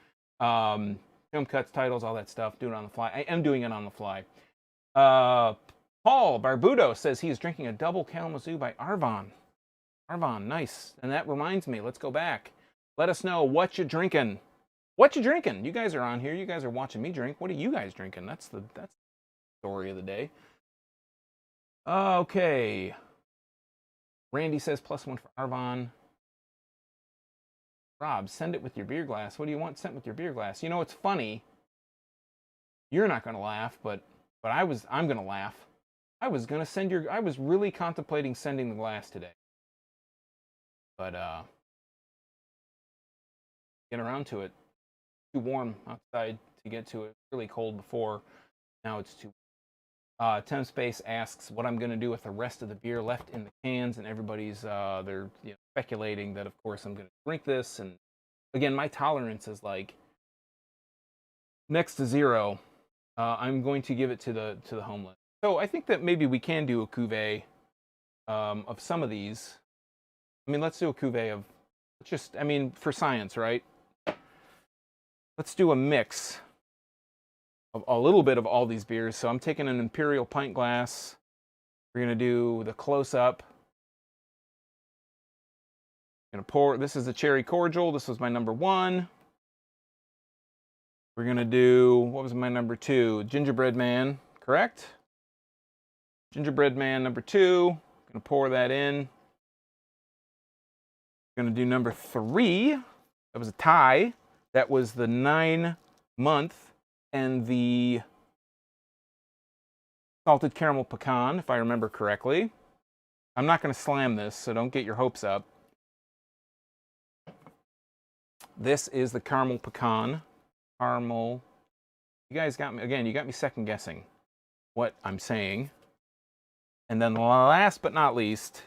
Jump cuts, titles, all that stuff. Do it on the fly. I am doing it on the fly. Paul Barbudo says he is drinking a double Kalamazoo by Arvon. Arvon, nice. And that reminds me, let's go back. Let us know what you're drinking. What you drinking? You guys are on here. You guys are watching me drink. What are you guys drinking? That's the story of the day. Okay. Randy says +1 for Arvon. Rob, send it with your beer glass. What do you want sent with your beer glass? You know, it's funny. You're not going to laugh, but I'm going to laugh. I was really contemplating sending the glass today. But get around to it. Too warm outside to get to it. Really cold before. Now it's too. Temp Space asks what I'm going to do with the rest of the beer left in the cans, and everybody's they're speculating that of course I'm going to drink this. And again, my tolerance is like next to 0. I'm going to give it to the homeless. So I think that maybe we can do a cuvee of some of these. I mean, let's do a cuvee of just, I mean, for science, right? Let's do a mix of a little bit of all these beers. So I'm taking an Imperial pint glass. We're going to do the close-up. Going to pour, this is the Cherry Cordial. This was my number 1. We're going to do, what was my number 2? Gingerbread Man, correct? Gingerbread Man number 2. Going to pour that in. Going to do number 3. That was a tie. That was the 9-month and the salted caramel pecan, if I remember correctly. I'm not going to slam this, so don't get your hopes up. This is the caramel pecan. Caramel. You guys got me, again, you got me second guessing what I'm saying. And then last but not least,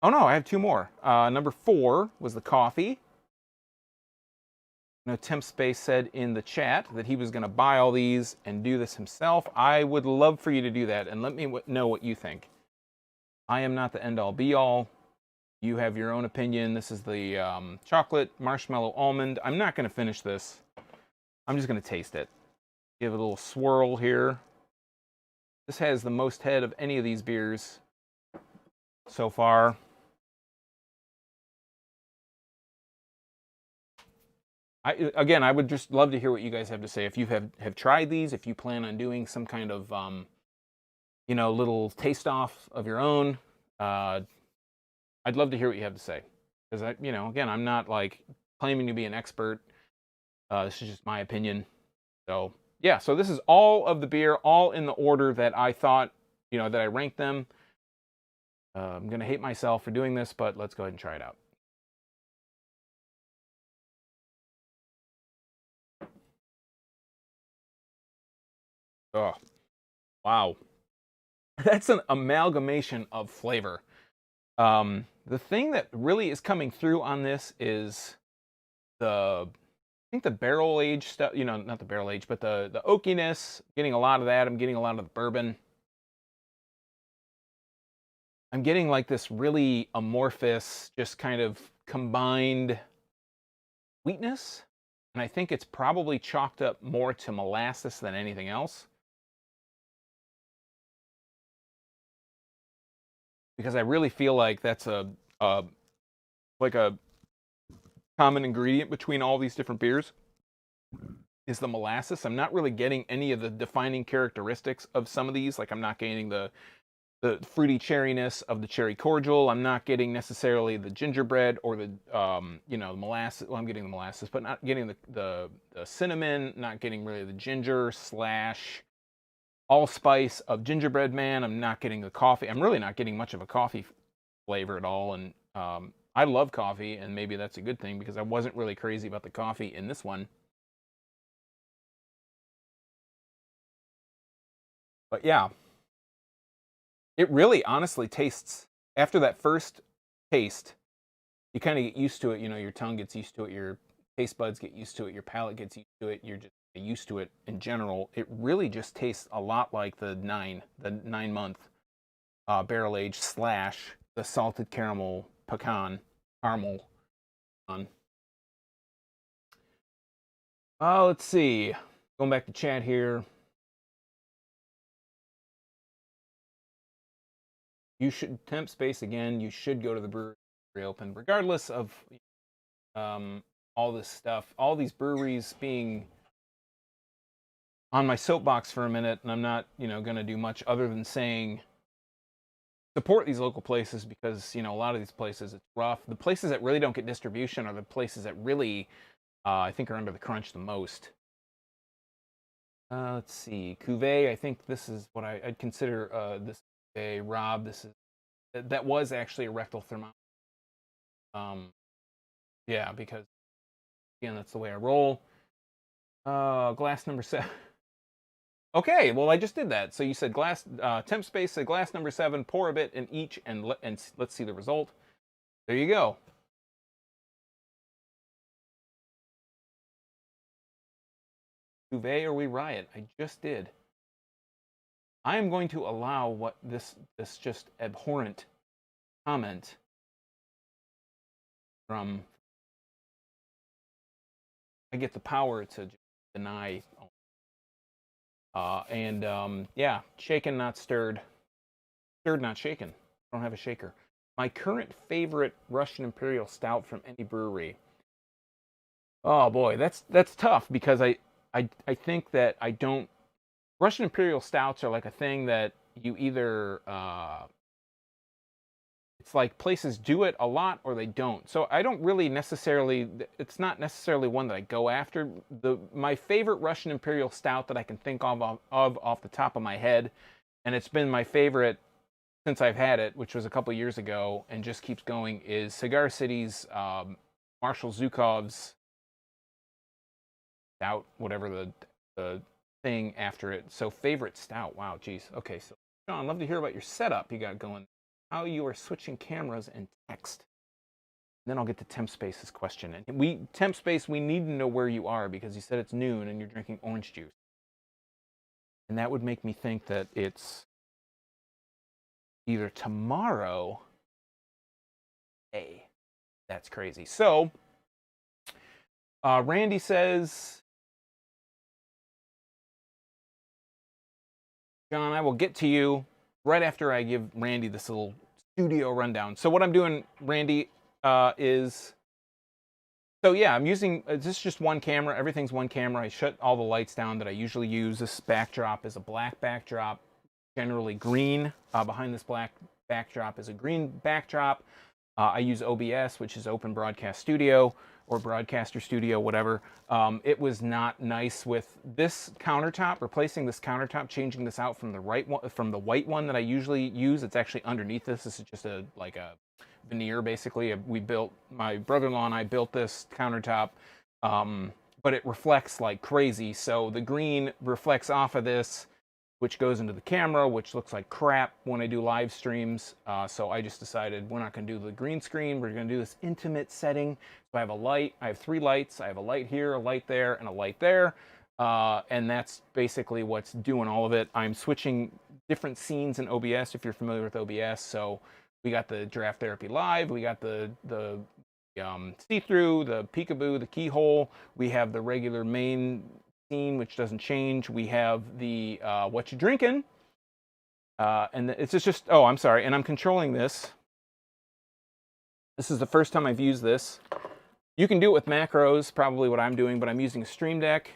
oh no, I have 2 more. Number 4 was the coffee. You know, Temp Space said in the chat that he was going to buy all these and do this himself. I would love for you to do that, and let me know what you think. I am not the end-all, be-all. You have your own opinion. This is the chocolate marshmallow almond. I'm not going to finish this. I'm just going to taste it. Give it a little swirl here. This has the most head of any of these beers so far. I would just love to hear what you guys have to say. If you have tried these, if you plan on doing some kind of, little taste off of your own, I'd love to hear what you have to say. Because, again, I'm not, like, claiming to be an expert. This is just my opinion. So, yeah, so this is all of the beer, all in the order that I thought, that I ranked them. I'm going to hate myself for doing this, but let's go ahead and try it out. Oh, wow. That's an amalgamation of flavor. The thing that really is coming through on this is I think the barrel age stuff, not the barrel age, but the oakiness. I'm getting a lot of that. I'm getting a lot of the bourbon. I'm getting like this really amorphous, just kind of combined sweetness. And I think it's probably chalked up more to molasses than anything else. Because I really feel like that's like a common ingredient between all these different beers is the molasses. I'm not really getting any of the defining characteristics of some of these. Like I'm not getting the fruity cherryness of the Cherry Cordial. I'm not getting necessarily the gingerbread or the the molasses. Well, I'm getting the molasses, but not getting the cinnamon. Not getting really the ginger / allspice of Gingerbread Man. I'm not getting the coffee. I'm really not getting much of a coffee flavor at all. And I love coffee, and maybe that's a good thing because I wasn't really crazy about the coffee in this one. But yeah, it really honestly tastes after that first taste, you kind of get used to it. You know, your tongue gets used to it, your taste buds get used to it, your palate gets used to it. You're just used to it in general. It really just tastes a lot like the 9-month barrel age slash the salted caramel pecan caramel. Let's see. Going back to chat here. You should temp space again. You should go to the brewery open, regardless of all this stuff. All these breweries being on my soapbox for a minute, and I'm not, going to do much other than saying support these local places because, a lot of these places it's rough. The places that really don't get distribution are the places that really, I think, are under the crunch the most. Let's see, Cuvée. I think this is what I'd consider this a Rob. That was actually a rectal thermometer. Yeah, because again, that's the way I roll. Glass number 7. Okay, well I just did that. So you said glass temp space said glass number 7. Pour a bit in each, and let's see the result. There you go. Cuvée or we riot. I just did. I am going to allow what this just abhorrent comment from. I get the power to deny. Yeah, shaken, not stirred. Stirred, not shaken. I don't have a shaker. My current favorite Russian Imperial Stout from any brewery. Oh boy, that's tough because I think that I don't. Russian Imperial Stouts are like a thing that you either it's like places do it a lot or they don't. So I don't really necessarily. It's not necessarily one that I go after. My favorite Russian Imperial Stout that I can think of off the top of my head, and it's been my favorite since I've had it, which was a couple years ago, and just keeps going, is Cigar City's Marshall Zhukov's Stout, whatever the thing after it. So favorite stout. Wow, geez. Okay, so Sean, love to hear about your setup you got going. How you are switching cameras and text. And then I'll get to Temp Space's question. And Temp Space, we need to know where you are because you said it's noon and you're drinking orange juice. And that would make me think that it's either tomorrow. Hey, that's crazy. So, Randy says, John, I will get to you right after I give Randy this little studio rundown. So what I'm doing, Randy, is... So yeah, I'm using... this is just one camera. Everything's one camera. I shut all the lights down that I usually use. This backdrop is a black backdrop, generally green. Behind this black backdrop is a green backdrop. I use OBS, which is Open Broadcast Studio, or Broadcaster Studio, whatever. It was not nice with this countertop, replacing this countertop, changing this out from the white one that I usually use. It's actually underneath this. This is just like a veneer, basically. My brother-in-law and I built this countertop, but it reflects like crazy. So the green reflects off of this, which goes into the camera, which looks like crap when I do live streams. So I just decided we're not going to do the green screen. We're going to do this intimate setting. So I have a light. I have 3 lights. I have a light here, a light there, and a light there. And that's basically what's doing all of it. I'm switching different scenes in OBS, if you're familiar with OBS. So we got the Draft Therapy Live. We got the see-through, the peekaboo, the keyhole. We have the regular main scene, which doesn't change. We have the what you drinking, and it's just oh, I'm sorry, and I'm controlling this. This is the first time I've used this. You can do it with macros, probably what I'm doing, but I'm using a Stream Deck.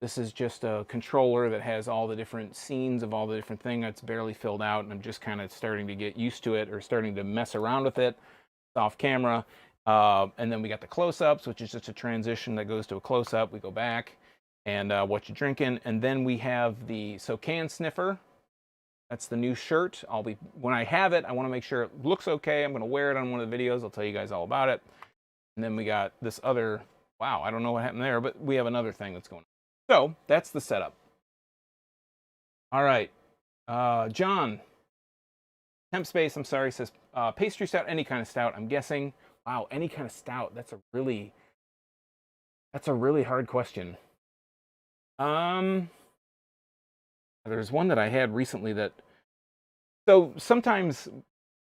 This is just a controller that has all the different scenes of all the different things. It's barely filled out, and I'm just kind of starting to get used to it, or starting to mess around with it. It's off camera, and then we got the close-ups, which is just a transition that goes to a close-up. We go back. And what you drinking, and then we have the can sniffer. That's the new shirt. When I have it, I want to make sure it looks okay. I'm going to wear it on one of the videos. I'll tell you guys all about it. And then we got this other, wow, I don't know what happened there, but we have another thing that's going on. So that's the setup. All right, John, Temp Space, I'm sorry, says pastry stout, any kind of stout. I'm guessing. Wow, any kind of stout. That's a really hard question. There's one that I had recently that. So sometimes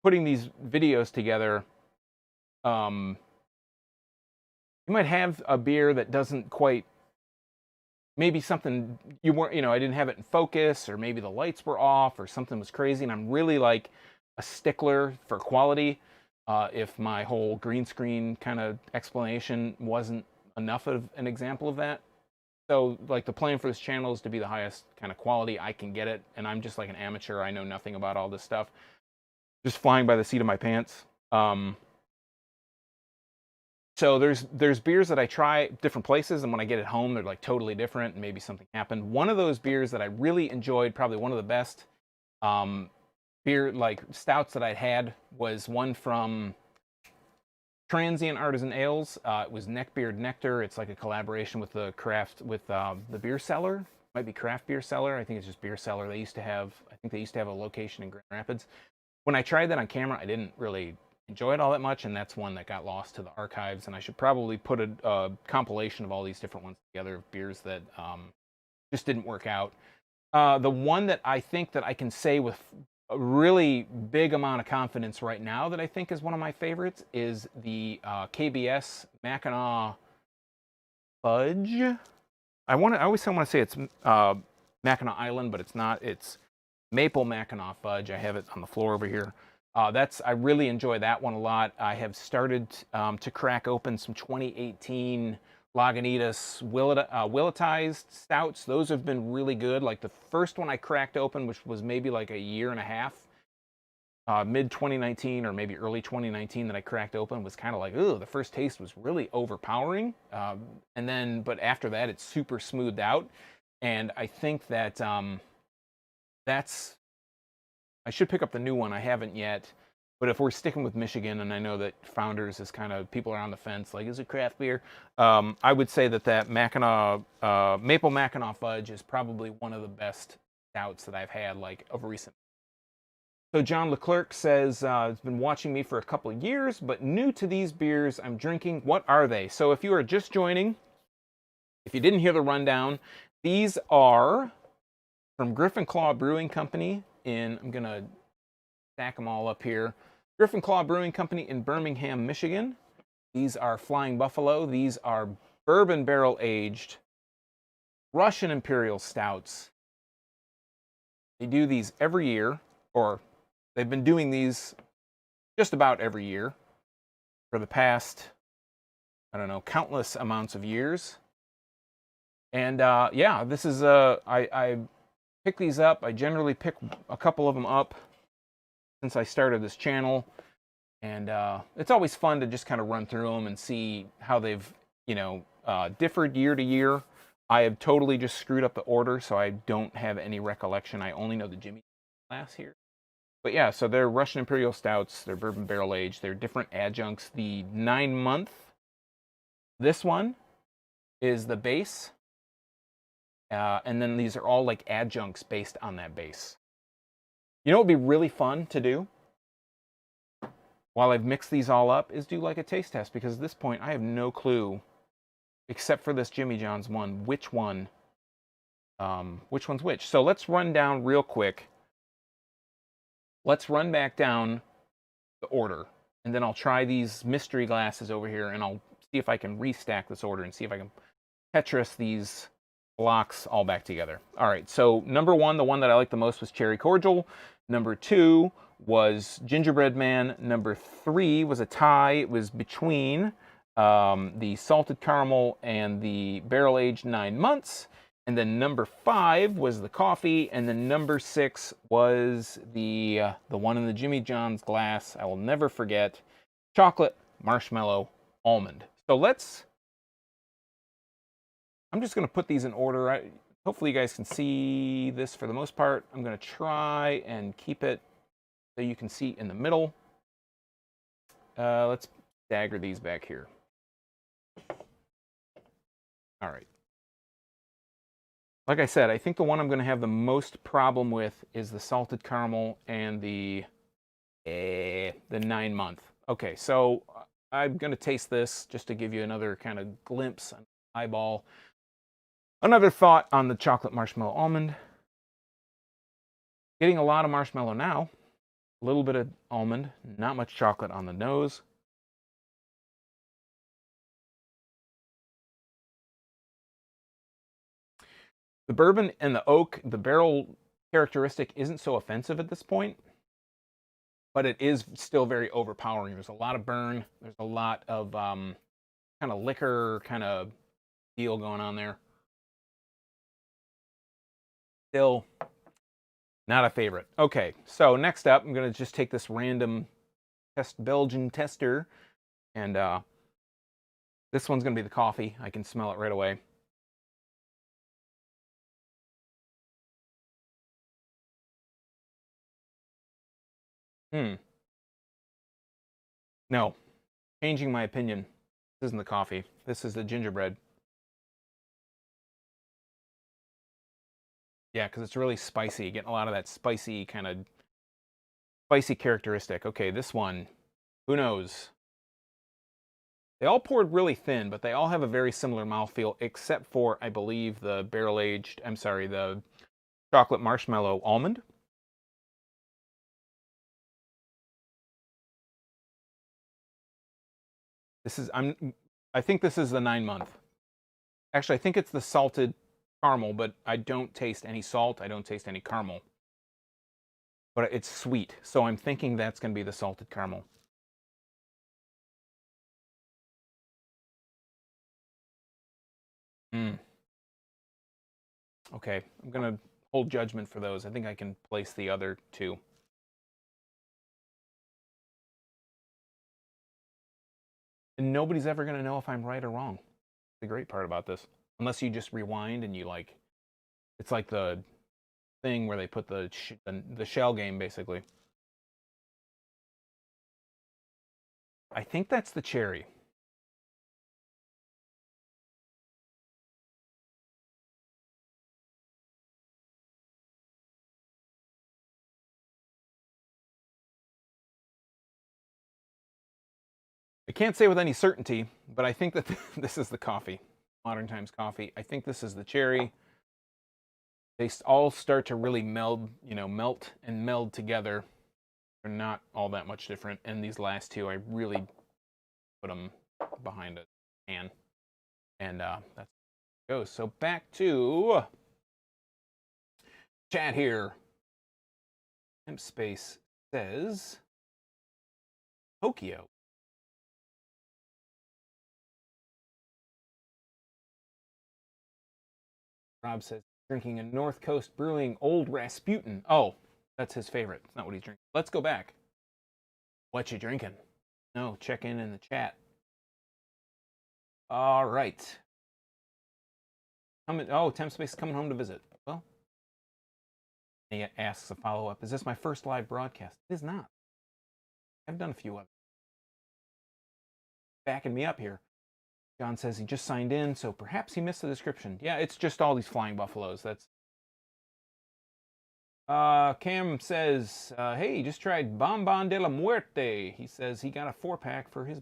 putting these videos together, you might have a beer that doesn't quite. Maybe something you weren't, I didn't have it in focus, or maybe the lights were off, or something was crazy. And I'm really like a stickler for quality. If my whole green screen kind of explanation wasn't enough of an example of that. So like the plan for this channel is to be the highest kind of quality I can get it. And I'm just like an amateur. I know nothing about all this stuff. Just flying by the seat of my pants. So there's beers that I try different places, and when I get it home, they're like totally different, and maybe something happened. One of those beers that I really enjoyed, probably one of the best beer like stouts that I'd had, was one from Transient Artisan Ales. It was Neckbeard Nectar. It's like a collaboration with the beer cellar. Might be Craft Beer Cellar. I think it's just Beer Cellar. I think they used to have a location in Grand Rapids. When I tried that on camera, I didn't really enjoy it all that much, and that's one that got lost to the archives. And I should probably put a compilation of all these different ones together of beers that just didn't work out. The one that I think that I can say with a really big amount of confidence right now that I think is one of my favorites is the KBS Mackinac Fudge. I always want to say it's Mackinac Island, but it's not. It's Maple Mackinac Fudge. I have it on the floor over here. I really enjoy that one a lot. I have started to crack open some 2018 Lagunitas willetized stouts. Those have been really good. Like the first one I cracked open, which was maybe like a year and a half, mid 2019 or maybe early 2019 that I cracked open, was kind of like, ooh, the first taste was really overpowering. But after that, it's super smoothed out. And I think that I should pick up the new one. I haven't yet. But if we're sticking with Michigan, and I know that Founders is kind of, people are on the fence, like, is it craft beer? I would say that Mackinac, Maple Mackinac Fudge is probably one of the best stouts that I've had, like, of recent. So John Leclerc says, has been watching me for a couple of years, but new to these beers I'm drinking. What are they? So if you are just joining, if you didn't hear the rundown, these are from Griffin Claw Brewing Company I'm going to stack them all up here. Griffin Claw Brewing Company in Birmingham, Michigan. These are Flying Buffalo. These are Bourbon Barrel aged Russian Imperial Stouts. They do these every year, or they've been doing these just about every year for the past, I don't know, countless amounts of years. And yeah, this is I pick these up. I generally pick a couple of them up since I started this channel, and it's always fun to just kind of run through them and see how they've differed year to year. I have totally just screwed up the order, so I don't have any recollection. I only know the Jimmy class here. But yeah, so they're Russian Imperial Stouts. They're bourbon barrel aged. They're different adjuncts. The 9-month, this one is the base. And then these are all like adjuncts based on that base. You know what would be really fun to do while I've mixed these all up is do like a taste test, because at this point I have no clue, except for this Jimmy John's one, which one's which. So let's run down real quick. Let's run back down the order, and then I'll try these mystery glasses over here, and I'll see if I can restack this order and see if I can Tetris these blocks all back together. All right, so number one, the one that I liked the most was Cherry Cordial. Number 2 was Gingerbread Man. Number 3 was a tie. It was between the Salted Caramel and the Barrel Aged 9 months. And then number 5 was the coffee. And then number 6 was the one in the Jimmy John's glass. I will never forget. Chocolate, Marshmallow, Almond. So I'm just going to put these in order. Hopefully you guys can see this for the most part. I'm going to try and keep it so you can see in the middle. Let's stagger these back here. All right. Like I said, I think the one I'm going to have the most problem with is the Salted Caramel and the The 9-month. Okay, so I'm going to taste this just to give you another kind of glimpse, an eyeball. Another thought on the chocolate marshmallow almond. Getting a lot of marshmallow now. A little bit of almond, not much chocolate on the nose. The bourbon and the oak, the barrel characteristic isn't so offensive at this point, but it is still very overpowering. There's a lot of burn. There's a lot of kind of liquor kind of deal going on there. Still not a favorite. Okay, so next up, I'm going to just take this random Belgian tester, and this one's going to be the coffee. I can smell it right away. No, changing my opinion. This isn't the coffee. This is the gingerbread. Yeah, because it's really spicy. Getting a lot of that spicy characteristic. Okay, this one, who knows? They all poured really thin, but they all have a very similar mouthfeel, except for, I believe, the the chocolate marshmallow almond. I think this is the 9-month. Actually, I think it's the salted caramel, but I don't taste any salt. I don't taste any caramel. But it's sweet, so I'm thinking that's going to be the salted caramel. Okay, I'm going to hold judgment for those. I think I can place the other two. And nobody's ever going to know if I'm right or wrong. The great part about this. Unless you just rewind and you it's like the thing where they put the shell game, basically. I think that's the cherry. I can't say with any certainty, but I think that this is the coffee. Modern Times coffee. I think this is the cherry. They all start to really melt and meld together. They're not all that much different. And these last two, I really put them behind a pan. And that's how it goes. So back to chat here. Temp Space says Tokyo. Rob says drinking a North Coast Brewing Old Rasputin. Oh, that's his favorite. It's not what he's drinking. Let's go back. What you drinking? No, check in the chat. All right. Temp Space is coming home to visit. Well, he asks a follow-up. Is this my first live broadcast? It is not. I've done a few others. Backing me up here. John says he just signed in, so perhaps he missed the description. Yeah, it's just all these flying buffaloes. That's. Cam says, hey, just tried Bonbon de la Muerte. He says he got a 4-pack for his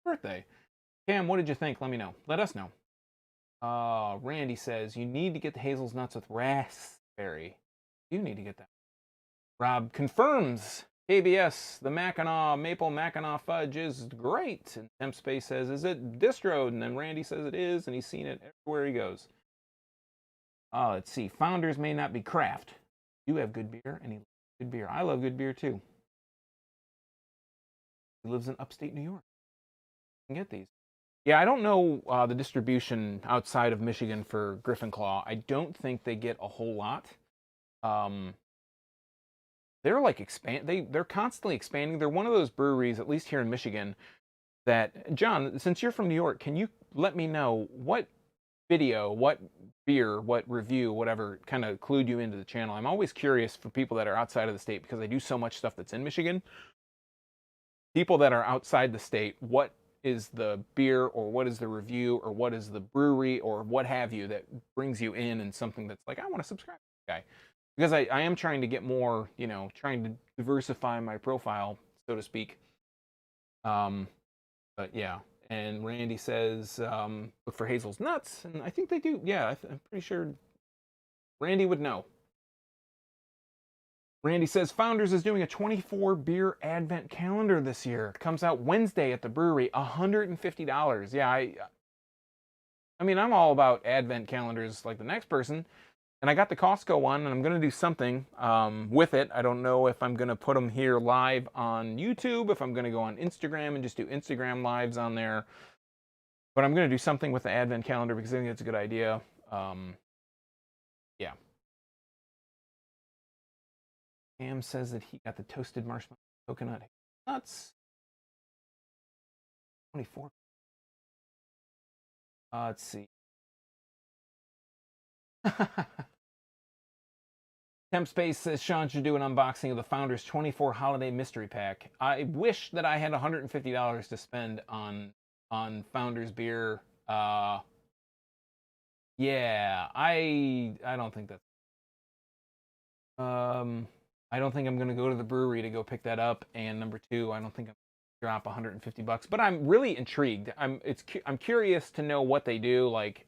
birthday. Cam, what did you think? Let me know. Let us know. Randy says, you need to get the hazelnuts with raspberry. You need to get that. Rob confirms KBS, the Maple Mackinac fudge is great. And Temp Space says, is it distroed? And then Randy says it is, and he's seen it everywhere he goes. Let's see. Founders may not be craft. You have good beer, and he loves good beer. I love good beer, too. He lives in upstate New York. You can get these. Yeah, I don't know the distribution outside of Michigan for Griffin Claw. I don't think they get a whole lot. They're like they're constantly expanding. They're one of those breweries, at least here in Michigan, that, John, since you're from New York, can you let me know what video, what beer, what review, whatever kind of clued you into the channel? I'm always curious for people that are outside of the state because I do so much stuff that's in Michigan. People that are outside the state, what is the beer or what is the review or what is the brewery or what have you that brings you in and something that's like, I want to subscribe to this guy. because I am trying to get more, you know, trying to diversify my profile, so to speak. But yeah. And Randy says, look for Hazel's nuts, and I think they do. Yeah, I'm pretty sure Randy would know. Randy says Founders is doing a 24 beer advent calendar this year. It comes out Wednesday at the brewery, $150. Yeah, I mean, I'm all about advent calendars like the next person. And I got the Costco one, and I'm going to do something with it. I don't know if I'm going to put them here live on YouTube, if I'm going to go on Instagram and just do Instagram lives on there. But I'm going to do something with the advent calendar because I think it's a good idea. Yeah. Cam says that he got the toasted marshmallow coconut nuts. 24. Let's see. Temp Space says Sean should do an unboxing of the Founders 24 Holiday Mystery Pack. I wish that I had $150 to spend on Founders beer. Yeah, I don't think that's. I don't think I'm gonna go to the brewery to go pick that up. And number two, I don't think I'm gonna drop $150. But I'm really intrigued. I'm curious to know what they do. Like,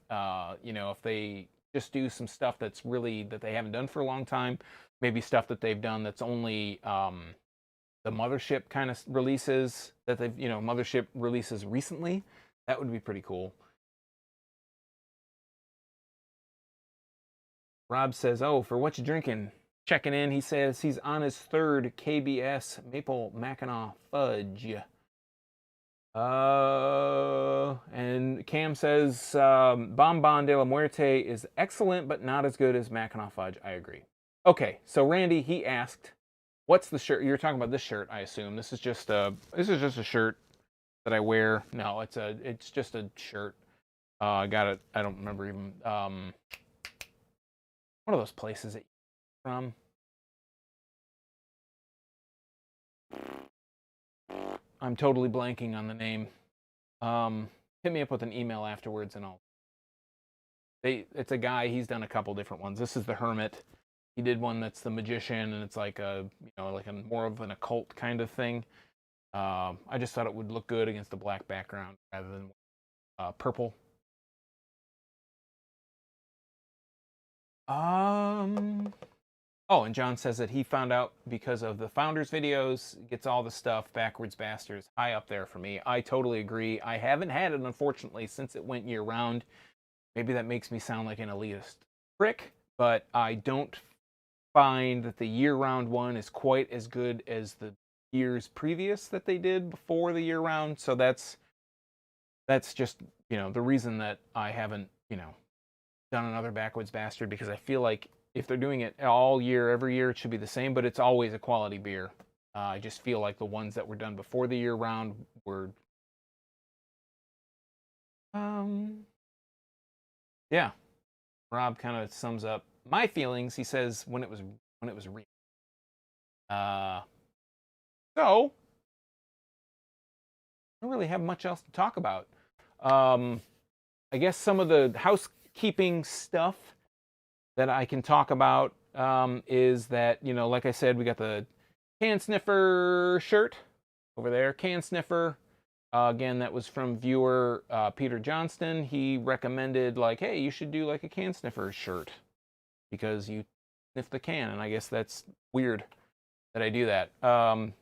you know, if they just do some stuff that's really that they haven't done for a long time, maybe stuff that they've done that's only the Mothership kind of releases that they've, you know, Mothership releases recently. That would be pretty cool. Rob says, "Oh, for what you drinking?" Checking in, he says he's on his third KBS Maple Mackinac Fudge. And Cam says Bonbon de la Muerte is excellent, but not as good as Mackinac Fudge. I agree. Okay, so Randy, he asked, "What's the shirt?" You're talking about this shirt, I assume. This is just a shirt that I wear. No, it's just a shirt. I got it. I don't remember even one of those places that from. I'm totally blanking on the name. Hit me up with an email afterwards, and it's a guy. He's done a couple different ones. This is the Hermit. He did one that's the Magician, and it's like a like a more of an occult kind of thing. I just thought it would look good against a black background rather than purple. Oh, and John says that he found out because of the Founders videos, gets all the stuff, Backwards Bastards, high up there for me. I totally agree. I haven't had it, unfortunately, since it went year-round. Maybe that makes me sound like an elitist prick, but I don't find that the year-round one is quite as good as the years previous that they did before the year-round. So that's just, you know, the reason that I haven't, you know, done another Backwards Bastard, because I feel like if they're doing it all year, every year, it should be the same, but it's always a quality beer. I just feel like the ones that were done before the year round were, yeah. Rob kind of sums up my feelings. He says when it was real. So I don't really have much else to talk about. I guess some of the housekeeping stuff that I can talk about is that, you know, like I said, we got the Can Sniffer shirt over there. Can Sniffer, again, that was from viewer Peter Johnston. He recommended, like, hey, you should do like a Can Sniffer shirt because you sniff the can, and I guess that's weird that I do that.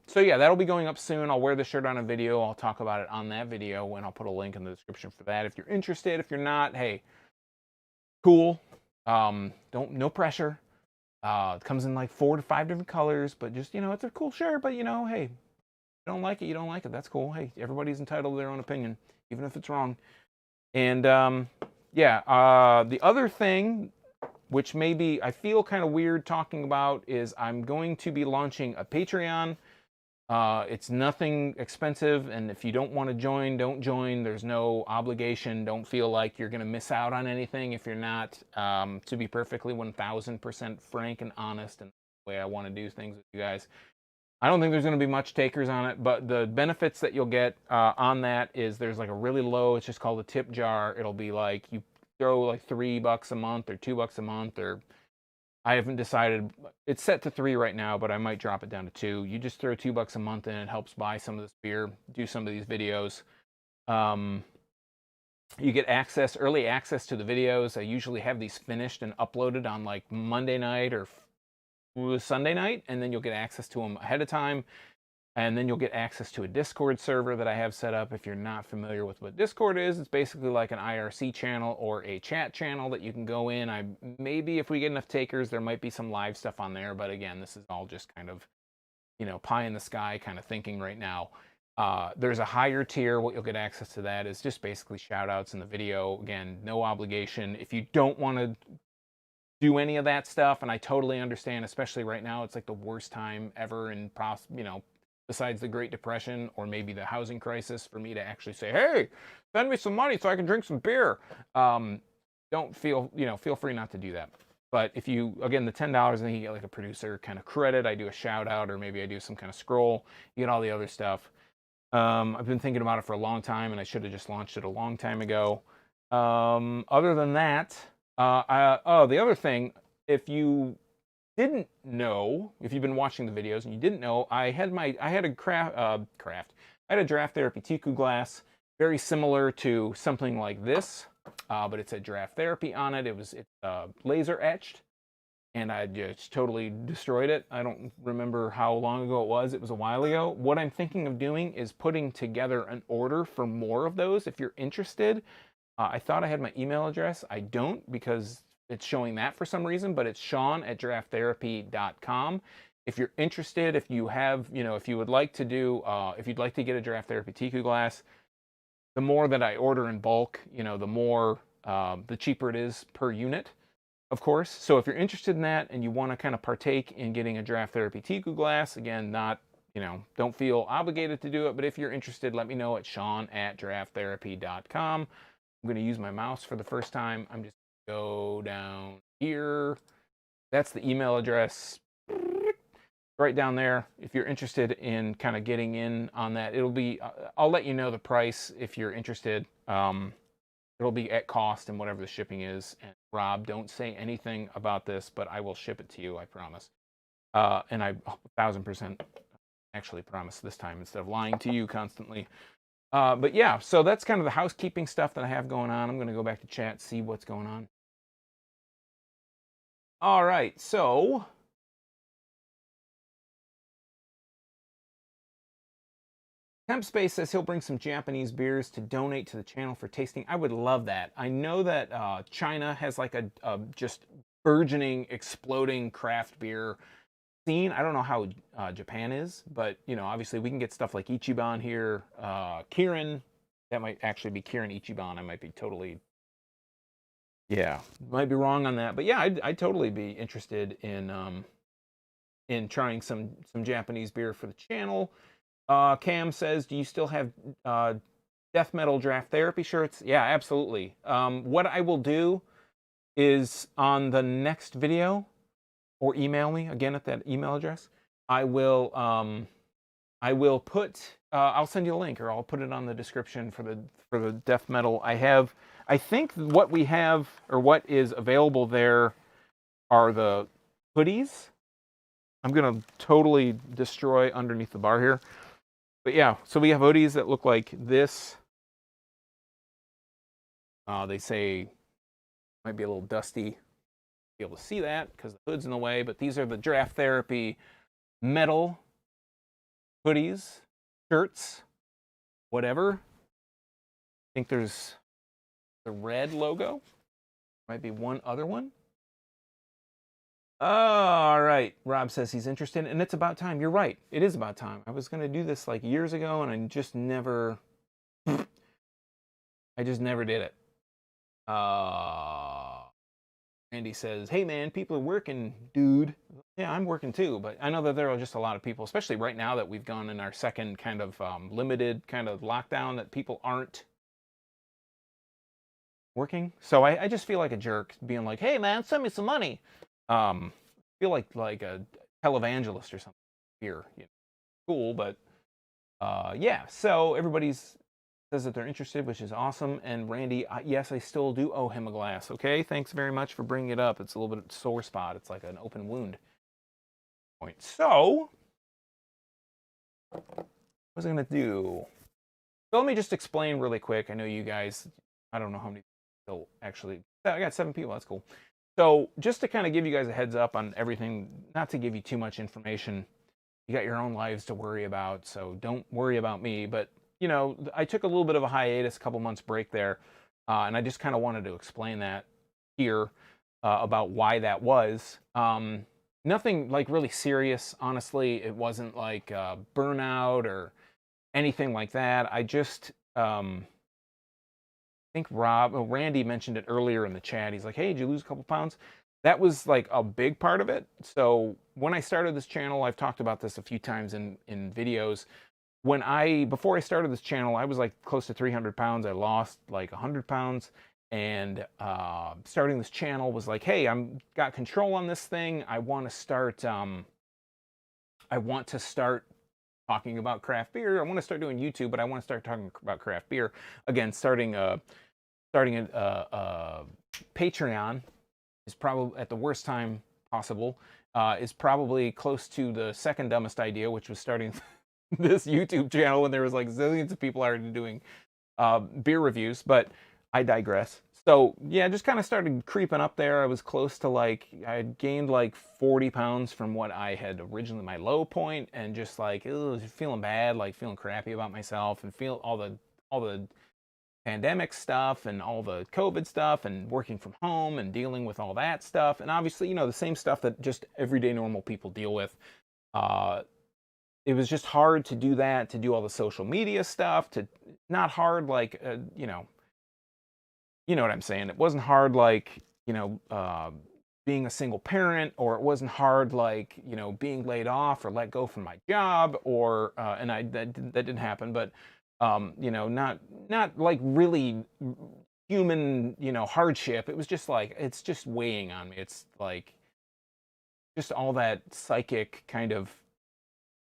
So yeah, that'll be going up soon. I'll wear the shirt on a video. I'll talk about it on that video, and I'll put a link in the description for that. If you're interested, if you're not, hey, cool. No pressure. It comes in like 4 to 5 different colors, but just, you know, it's a cool shirt. But, you know, hey, you don't like it, you don't like it. That's cool. Hey, everybody's entitled to their own opinion, even if it's wrong. And yeah, the other thing, which maybe I feel kind of weird talking about, is I'm going to be launching a Patreon. It's nothing expensive, and if you don't want to join, don't join. There's no obligation. Don't feel like you're going to miss out on anything if you're not. To be perfectly 1000% frank and honest, and the way I want to do things with you guys, I don't think there's going to be much takers on it, but the benefits that you'll get on that is there's like a really low, it's just called a tip jar. It'll be like you throw like $3 a month or $2 a month, or I haven't decided. It's set to 3 right now, but I might drop it down to 2. You just throw $2 a month in, it helps buy some of this beer, do some of these videos. You get early access to the videos. I usually have these finished and uploaded on like Monday night or Sunday night, and then you'll get access to them ahead of time. And then you'll get access to a Discord server that I have set up. If you're not familiar with what Discord is, it's basically like an IRC channel or a chat channel that you can go in. Maybe if we get enough takers, there might be some live stuff on there. But again, this is all just kind of, pie in the sky kind of thinking right now. There's a higher tier. What you'll get access to that is just basically shout outs in the video. Again, no obligation. If you don't want to do any of that stuff, and I totally understand, especially right now, it's like the worst time ever in besides the Great Depression or maybe the housing crisis, for me to actually say, hey, send me some money so I can drink some beer. Feel free not to do that. But if you, again, the $10, I think you get like a producer kind of credit. I do a shout out, or maybe I do some kind of scroll. You get all the other stuff. I've been thinking about it for a long time, and I should have just launched it a long time ago. Other than that, the other thing, if you didn't know, if you've been watching the videos and you didn't know, I had a draft therapy Tiku glass, very similar to something like this, but it said draft therapy on it. It's laser etched, and I just totally destroyed it. I don't remember how long ago it was. It was a while ago. What I'm thinking of doing is putting together an order for more of those. If you're interested, I thought I had my email address. I don't, because it's showing that for some reason, but it's Sean@drafttherapy.com. If you're interested, if you have, if you would like to do, if you'd like to get a draft therapy Tiku glass, the more that I order in bulk, the more, the cheaper it is per unit, of course. So if you're interested in that and you want to kind of partake in getting a draft therapy Tiku glass, again, don't feel obligated to do it, but if you're interested, let me know at Sean@drafttherapy.com. I'm going to use my mouse for the first time. I'm just go down here. That's the email address right down there. If you're interested in kind of getting in on that, it'll be, I'll let you know the price if you're interested. It'll be at cost and whatever the shipping is. And Rob, don't say anything about this, but I will ship it to you, I promise. And I 1,000% actually promise this time instead of lying to you constantly. But yeah, so that's kind of the housekeeping stuff that I have going on. I'm going to go back to chat, see what's going on. All right, so Temp Space says he'll bring some Japanese beers to donate to the channel for tasting. I would love that. I know that China has like a just burgeoning, exploding craft beer scene. I don't know how Japan is, but obviously we can get stuff like Ichiban here. Kirin, that might actually be Kirin Ichiban. I might be totally, might be wrong on that. But yeah, I'd totally be interested in trying some Japanese beer for the channel. Cam says, do you still have death metal draft therapy shirts? Yeah, absolutely. What I will do is on the next video, or email me again at that email address, I will put I'll send you a link, or I'll put it on the description for the death metal. I think what we have, or what is available there, are the hoodies. I'm gonna totally destroy underneath the bar here. But yeah, so we have hoodies that look like this. They say might be a little dusty. Be able to see that because the hood's in the way, but these are the draft therapy metal hoodies, shirts, whatever. I think there's the red logo. Might be one other one. All right. Rob says he's interested, and it's about time. You're right. It is about time. I was going to do this like years ago, and I just never did it. Andy says, hey man, people are working, dude. Yeah, I'm working too, but I know that there are just a lot of people, especially right now that we've gone in our second kind of limited kind of lockdown, that people aren't working. So I just feel like a jerk being like, hey man, send me some money. I feel like a televangelist or something here. Cool, but yeah, so everybody's says that they're interested, which is awesome. And Randy, yes, I still do owe him a glass. Okay, thanks very much for bringing it up. It's a little bit sore spot. It's like an open wound. So, what was I gonna do? So let me just explain really quick. I know you guys, I don't know how many people actually. I got 7 people. That's cool. So just to kind of give you guys a heads up on everything, not to give you too much information. You got your own lives to worry about, so don't worry about me. But you know, I took a little bit of a hiatus, a couple months break there, and I just kind of wanted to explain that here about why that was. Nothing like really serious, honestly. It wasn't like burnout or anything like that. I just think Randy mentioned it earlier in the chat. He's like, "Hey, did you lose a couple pounds?" That was like a big part of it. So when I started this channel, I've talked about this a few times in videos. Before I started this channel, I was like close to 300 pounds. I lost like 100 pounds, and starting this channel was like, hey, I'm got control on this thing. I want to start. I want to start talking about craft beer. I want to start doing YouTube, but I want to start talking about craft beer again. Starting a Patreon is probably at the worst time possible. Is probably close to the second dumbest idea, which was starting this YouTube channel when there was like zillions of people already doing beer reviews. But I digress. So yeah, just kind of started creeping up there. I was close to like, I had gained like 40 pounds from what I had originally, my low point, and just like, feeling bad, like feeling crappy about myself, and feel all the pandemic stuff and all the COVID stuff and working from home and dealing with all that stuff. And obviously, you know, the same stuff that just everyday normal people deal with. It was just hard to do that, to do all the social media stuff, not hard like, you know what I'm saying? It wasn't hard like, being a single parent, or it wasn't hard like, being laid off or let go from my job, or, and that didn't happen, but, not like really human, hardship. It was just like, it's just weighing on me. It's like, just all that psychic kind of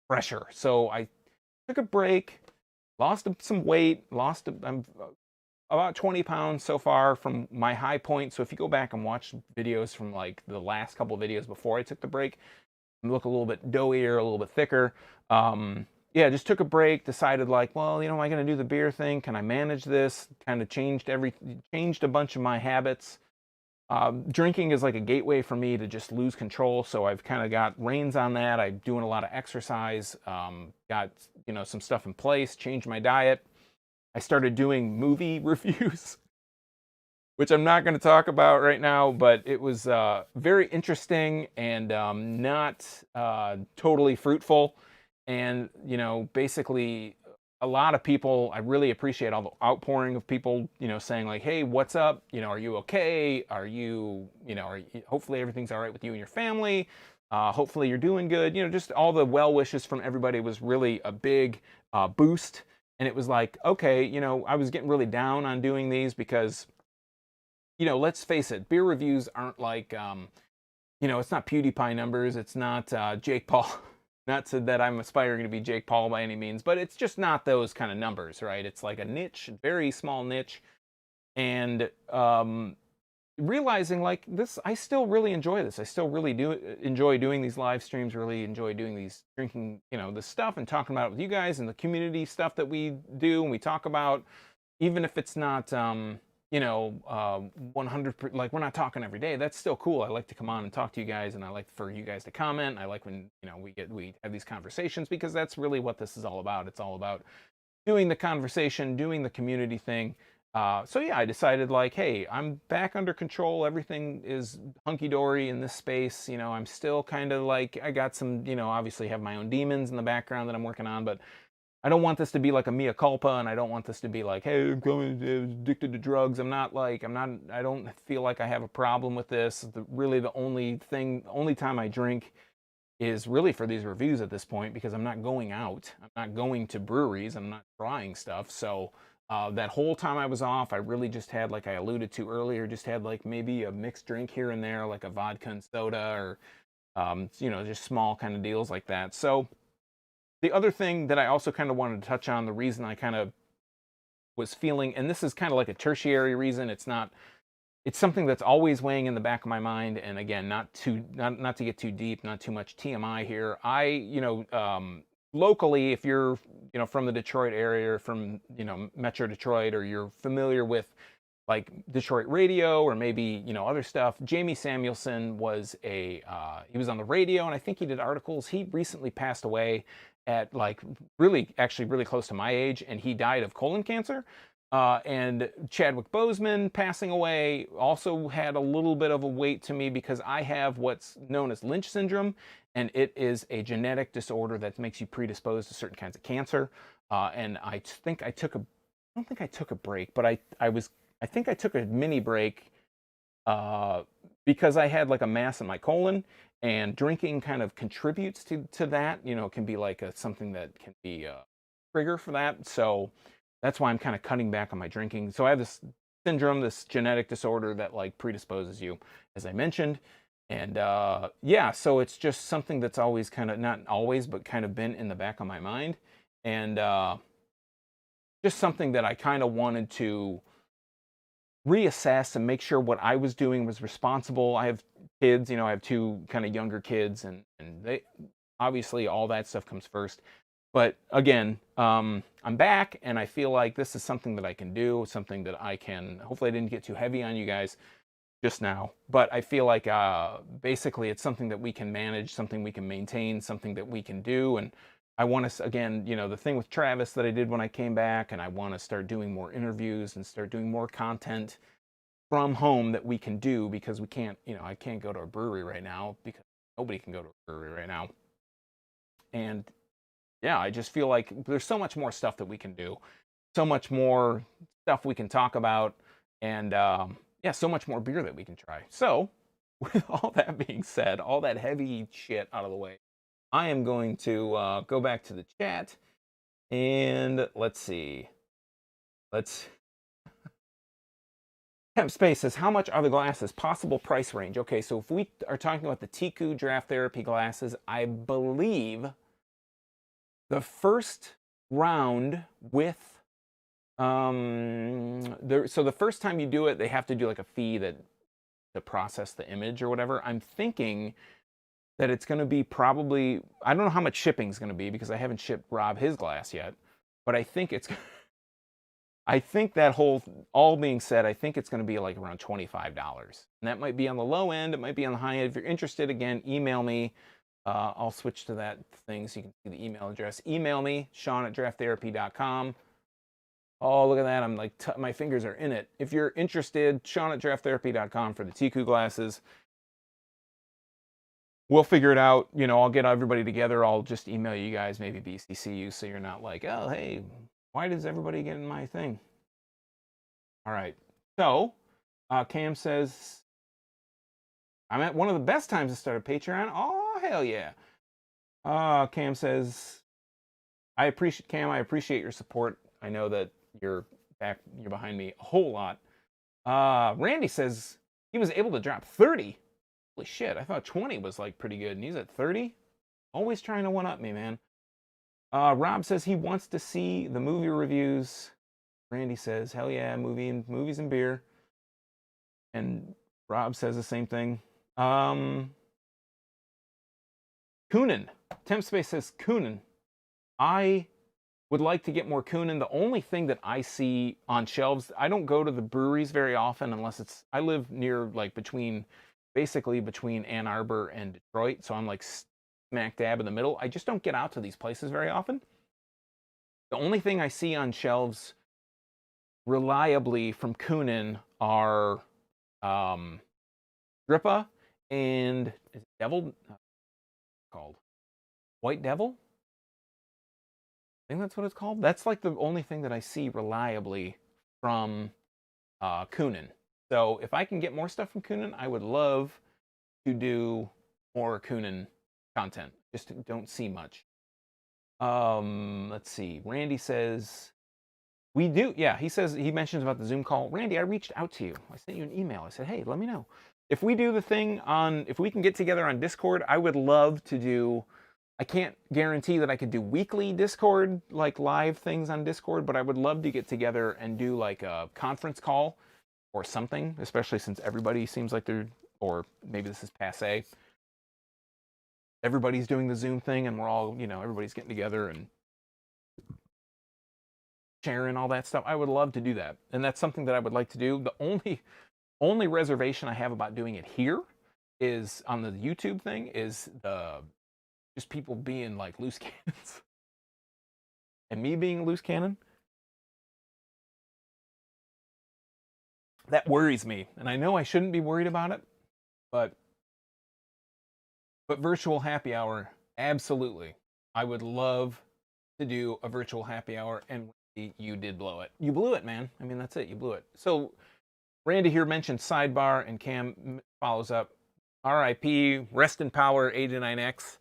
pressure. So I took a break, lost some weight, I'm about 20 pounds so far from my high point. So if you go back and watch videos from like the last couple of videos before I took the break, I look a little bit doughier, a little bit thicker. Yeah, just took a break, decided like, well, am I going to do the beer thing? Can I manage this? Kind of changed a bunch of my habits. Drinking is like a gateway for me to just lose control. So I've kind of got reins on that. I'm doing a lot of exercise, got, some stuff in place, changed my diet. I started doing movie reviews, which I'm not going to talk about right now, but it was very interesting and not totally fruitful. And, basically a lot of people, I really appreciate all the outpouring of people, saying like, hey, what's up? Are you okay? Hopefully everything's all right with you and your family. Hopefully you're doing good. Just all the well wishes from everybody was really a big boost. And it was like, okay, I was getting really down on doing these because, let's face it, beer reviews aren't like, it's not PewDiePie numbers. It's not Jake Paul. Not so that I'm aspiring to be Jake Paul by any means, but it's just not those kind of numbers, right? It's like a niche, very small niche. And realizing like this, I still really enjoy this. I still really do enjoy doing these live streams, really enjoy doing these drinking, this stuff and talking about it with you guys and the community stuff that we do and we talk about, even if it's not, 100%, like we're not talking every day. That's still cool. I like to come on and talk to you guys, and I like for you guys to comment. I like when, we have these conversations, because that's really what this is all about. It's all about doing the conversation, doing the community thing. So yeah, I decided like, hey, I'm back under control. Everything is hunky-dory in this space. I'm still kind of like, I got some, obviously have my own demons in the background that I'm working on, but I don't want this to be like a mea culpa, and I don't want this to be like, hey, I'm addicted to drugs. I don't feel like I have a problem with this. Really the only time I drink is really for these reviews at this point, because I'm not going out. I'm not going to breweries. I'm not trying stuff. So that whole time I was off, I really just had, like I alluded to earlier, just had like maybe a mixed drink here and there, like a vodka and soda, or, just small kind of deals like that. So the other thing that I also kind of wanted to touch on, the reason I kind of was feeling, and this is kind of like a tertiary reason. It's something that's always weighing in the back of my mind. And again, not to get too deep, not too much TMI here. Locally, if you're, from the Detroit area, or from, Metro Detroit, or you're familiar with like Detroit radio, or maybe, other stuff, Jamie Samuelson was he was on the radio, and I think he did articles. He recently passed away at like really close to my age, and he died of colon cancer. And Chadwick Boseman passing away also had a little bit of a weight to me, because I have what's known as Lynch syndrome, and it is a genetic disorder that makes you predisposed to certain kinds of cancer. And I think I took I don't think I took a break, but I think I took a mini break because I had like a mass in my colon, and drinking kind of contributes to that. It can be like something that can be a trigger for that. So that's why I'm kind of cutting back on my drinking. So I have this syndrome, this genetic disorder that like predisposes you, as I mentioned. And yeah, so it's just something that's always kind of, not always, but kind of been in the back of my mind. And just something that I kind of wanted to reassess and make sure what I was doing was responsible. I have kids, I have two kind of younger kids, and they obviously all that stuff comes first. But again, I'm back, and I feel like this is something that I can do, something that I can, hopefully I didn't get too heavy on you guys just now, but I feel like basically it's something that we can manage, something we can maintain, something that we can do. And I want to, again, the thing with Travis that I did when I came back, and I want to start doing more interviews and start doing more content from home that we can do, because we can't, I can't go to a brewery right now, because nobody can go to a brewery right now. And yeah, I just feel like there's so much more stuff that we can do, so much more stuff we can talk about, and yeah, so much more beer that we can try. So with all that being said, all that heavy shit out of the way, I am going to go back to the chat, and let's see. Temp Space says, how much are the glasses? Possible price range. Okay, so if we are talking about the Tiku Draft Therapy glasses, I believe the first round with so the first time you do it, they have to do like a fee to process the image or whatever. I'm thinking that it's going to be probably, I don't know how much shipping is going to be, because I haven't shipped Rob his glass yet, but I think that whole, all being said, I think it's going to be like around $25. And that might be on the low end, it might be on the high end. If you're interested, again, email me. I'll switch to that thing so you can see the email address. Email me, Sean@drafttherapy.com. Oh, look at that. I'm like, my fingers are in it. If you're interested, Sean@drafttherapy.com for the Tiku glasses. We'll figure it out. I'll get everybody together. I'll just email you guys, maybe BCC you, so you're not like, oh, hey, why does everybody get in my thing? All right. So, Cam says, I'm at one of the best times to start a Patreon. Oh, hell yeah. Cam says, I appreciate your support. I know that you're behind me a whole lot. Randy says he was able to drop 30. Holy shit, I thought 20 was like pretty good, and he's at 30? Always trying to one-up me, man. Rob says he wants to see the movie reviews. Randy says, hell yeah, movies and beer. And Rob says the same thing. Coonan. Temp Space says, Coonan. I would like to get more Coonan. The only thing that I see on shelves, I don't go to the breweries very often unless I live near, like, basically between Ann Arbor and Detroit, so I'm like smack dab in the middle. I just don't get out to these places very often. The only thing I see on shelves reliably from Coonan are Grippa and is it Devil called White Devil? I think that's what it's called. That's like the only thing that I see reliably from Coonan. So if I can get more stuff from Coonan, I would love to do more Coonan content. Just don't see much. Let's see. Randy says, we do. Yeah, he mentions about the Zoom call. Randy, I reached out to you. I sent you an email. I said, hey, let me know. If we do the thing if we can get together on Discord, I would love to do, I can't guarantee that I could do weekly Discord, like live things on Discord, but I would love to get together and do like a conference call or something, especially since everybody seems like they're, or maybe this is passe. Everybody's doing the Zoom thing and we're all, everybody's getting together and sharing all that stuff. I would love to do that. And that's something that I would like to do. The only reservation I have about doing it here is on the YouTube thing is just people being like loose cannons. And me being a loose cannon. That worries me. And I know I shouldn't be worried about it, but virtual happy hour, absolutely. I would love to do a virtual happy hour, and you did blow it. You blew it, man. I mean, that's it. You blew it. So Randy here mentioned Sidebar, and Cam follows up, RIP, rest in power, 89X.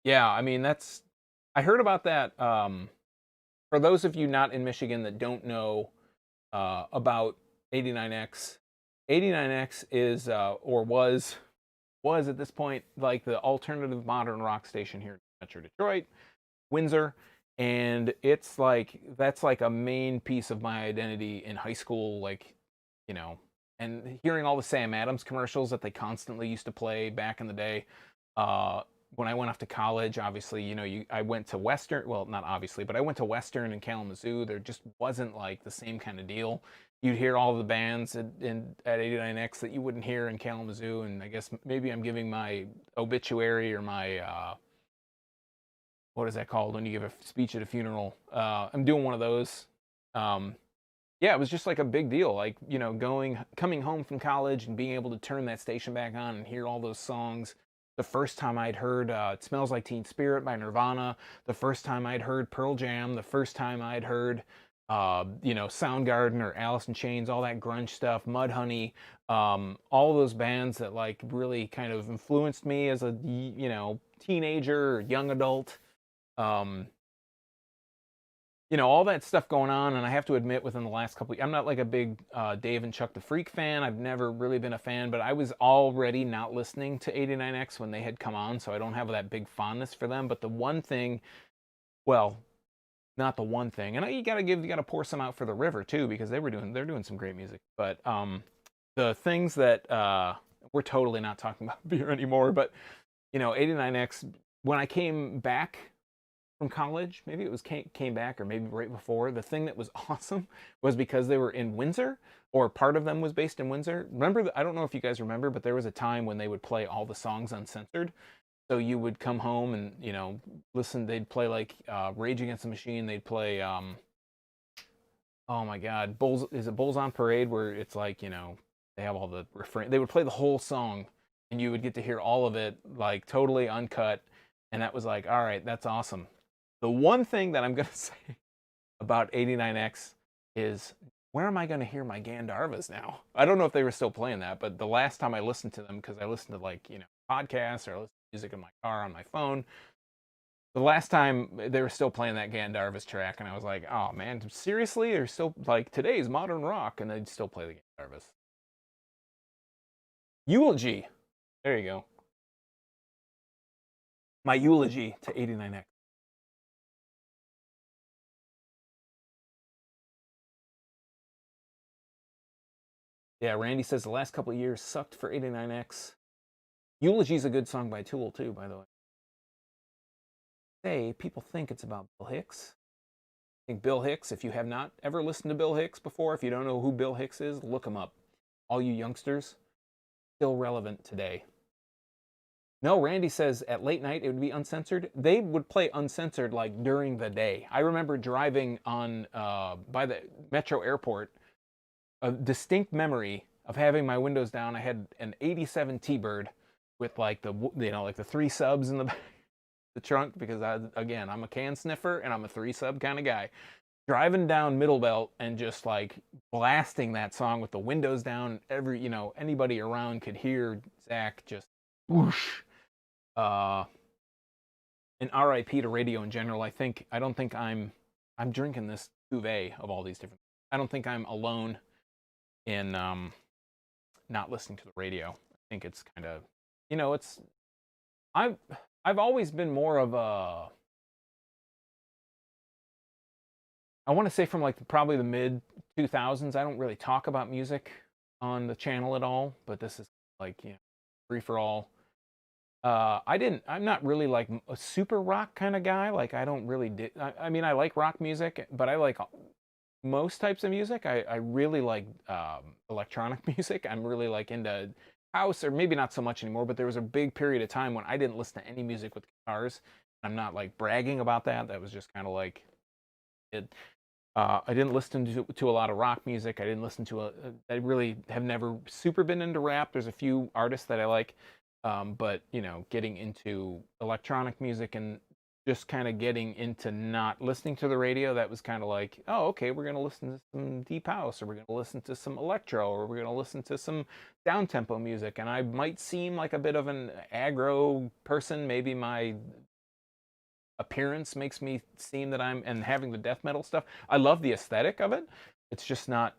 Yeah, I mean, I heard about that. For those of you not in Michigan that don't know about 89X, 89X is, or was at this point, like the alternative modern rock station here in Metro Detroit, Windsor. And it's like, that's like a main piece of my identity in high school, like, and hearing all the Sam Adams commercials that they constantly used to play back in the day. When I went off to college, obviously, I went to Western, well, not obviously, but I went to Western and Kalamazoo. There just wasn't like the same kind of deal. You'd hear all the bands at 89X that you wouldn't hear in Kalamazoo, and I guess maybe I'm giving my obituary or my, what is that called when you give a speech at a funeral? I'm doing one of those. Yeah, it was just like a big deal, like, coming home from college and being able to turn that station back on and hear all those songs. The first time I'd heard It Smells Like Teen Spirit by Nirvana, the first time I'd heard Pearl Jam, the first time I'd heard, Soundgarden or Alice in Chains, all that grunge stuff, Mudhoney, all those bands that like really kind of influenced me as a, teenager or young adult. All that stuff going on, and I have to admit, within the last couple, I'm not like a big Dave and Chuck the Freak fan. I've never really been a fan, but I was already not listening to 89X when they had come on, so I don't have that big fondness for them. But the one thing, well, not the one thing, and you gotta pour some out for the River too, because they're doing some great music. But the things that we're totally not talking about beer anymore, but 89X, when I came back from college, maybe it was came back or maybe right before, the thing that was awesome was because they were in Windsor, or part of them was based in Windsor. Remember, I don't know if you guys remember, but there was a time when they would play all the songs uncensored. So you would come home and, listen, they'd play like Rage Against the Machine, they'd play, oh my God, is it Bulls on Parade, where it's like, they have all the refrain, they would play the whole song and you would get to hear all of it, like totally uncut. And that was like, all right, that's awesome. The one thing that I'm going to say about 89X is, where am I going to hear my Gandharvas now? I don't know if they were still playing that, but the last time I listened to them, because I listened to like, podcasts or I listen to music in my car on my phone, the last time they were still playing that Gandharvas track, and I was like, oh man, seriously? They're still like, today's modern rock, and they'd still play the Gandharvas. Eulogy. There you go. My eulogy to 89X. Yeah, Randy says the last couple of years sucked for 89X. Eulogy's a good song by Tool, too, by the way. Hey, people think it's about Bill Hicks. I think Bill Hicks, if you have not ever listened to Bill Hicks before, if you don't know who Bill Hicks is, look him up. All you youngsters, still relevant today. No, Randy says at late night it would be uncensored. They would play uncensored like during the day. I remember driving on by the Metro Airport, a distinct memory of having my windows down. I had an 87 T-Bird with like the 3 subs in the trunk, because I'm a can sniffer and I'm a 3 sub kind of guy. Driving down Middle Belt and just like blasting that song with the windows down. Anybody around could hear Zach just whoosh. And RIP to radio in general. I don't think I'm drinking this cuvee of all these different. I don't think I'm alone in not listening to the radio. I think it's kind of, I've always been more of a, I want to say from like probably the mid 2000s. I don't really talk about music on the channel at all, but this is like, free for all. I'm not really like a super rock kind of guy. Like I don't really I mean, I like rock music, but I like most types of music. I really like electronic music. I'm really like into house, or maybe not so much anymore, but there was a big period of time when I didn't listen to any music with guitars. I'm not like bragging about that. That was just kind of like it. I didn't listen to a lot of rock music. I didn't listen to I really have never super been into rap. There's a few artists that I like, but getting into electronic music and just kind of getting into not listening to the radio. That was kind of like, oh, okay, we're gonna listen to some deep house, or we're gonna listen to some electro, or we're gonna listen to some down tempo music. And I might seem like a bit of an aggro person. Maybe my appearance makes me seem that and having the death metal stuff. I love the aesthetic of it. It's just not,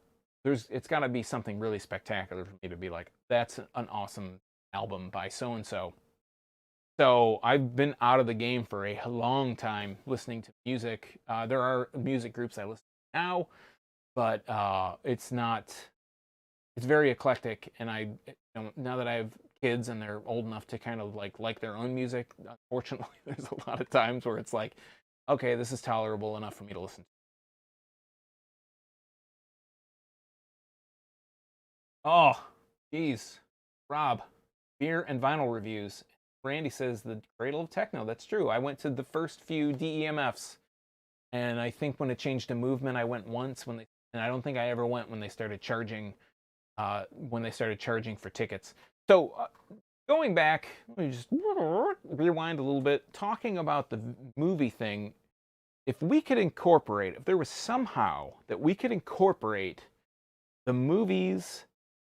it's got to be something really spectacular for me to be like, that's an awesome album by so and so. So I've been out of the game for a long time listening to music. There are music groups I listen to now, but it's not. It's very eclectic, and now that I have kids and they're old enough to kind of like their own music, unfortunately, there's a lot of times where it's like, okay, this is tolerable enough for me to listen to. Oh, geez, Rob, beer and vinyl reviews. Randy says the cradle of techno. That's true. I went to the first few DEMFs, and I think when it changed to movement, I went once and I don't think I ever went when they started charging for tickets. So going back, let me just rewind a little bit. Talking about the movie thing, if there was somehow that we could incorporate the movies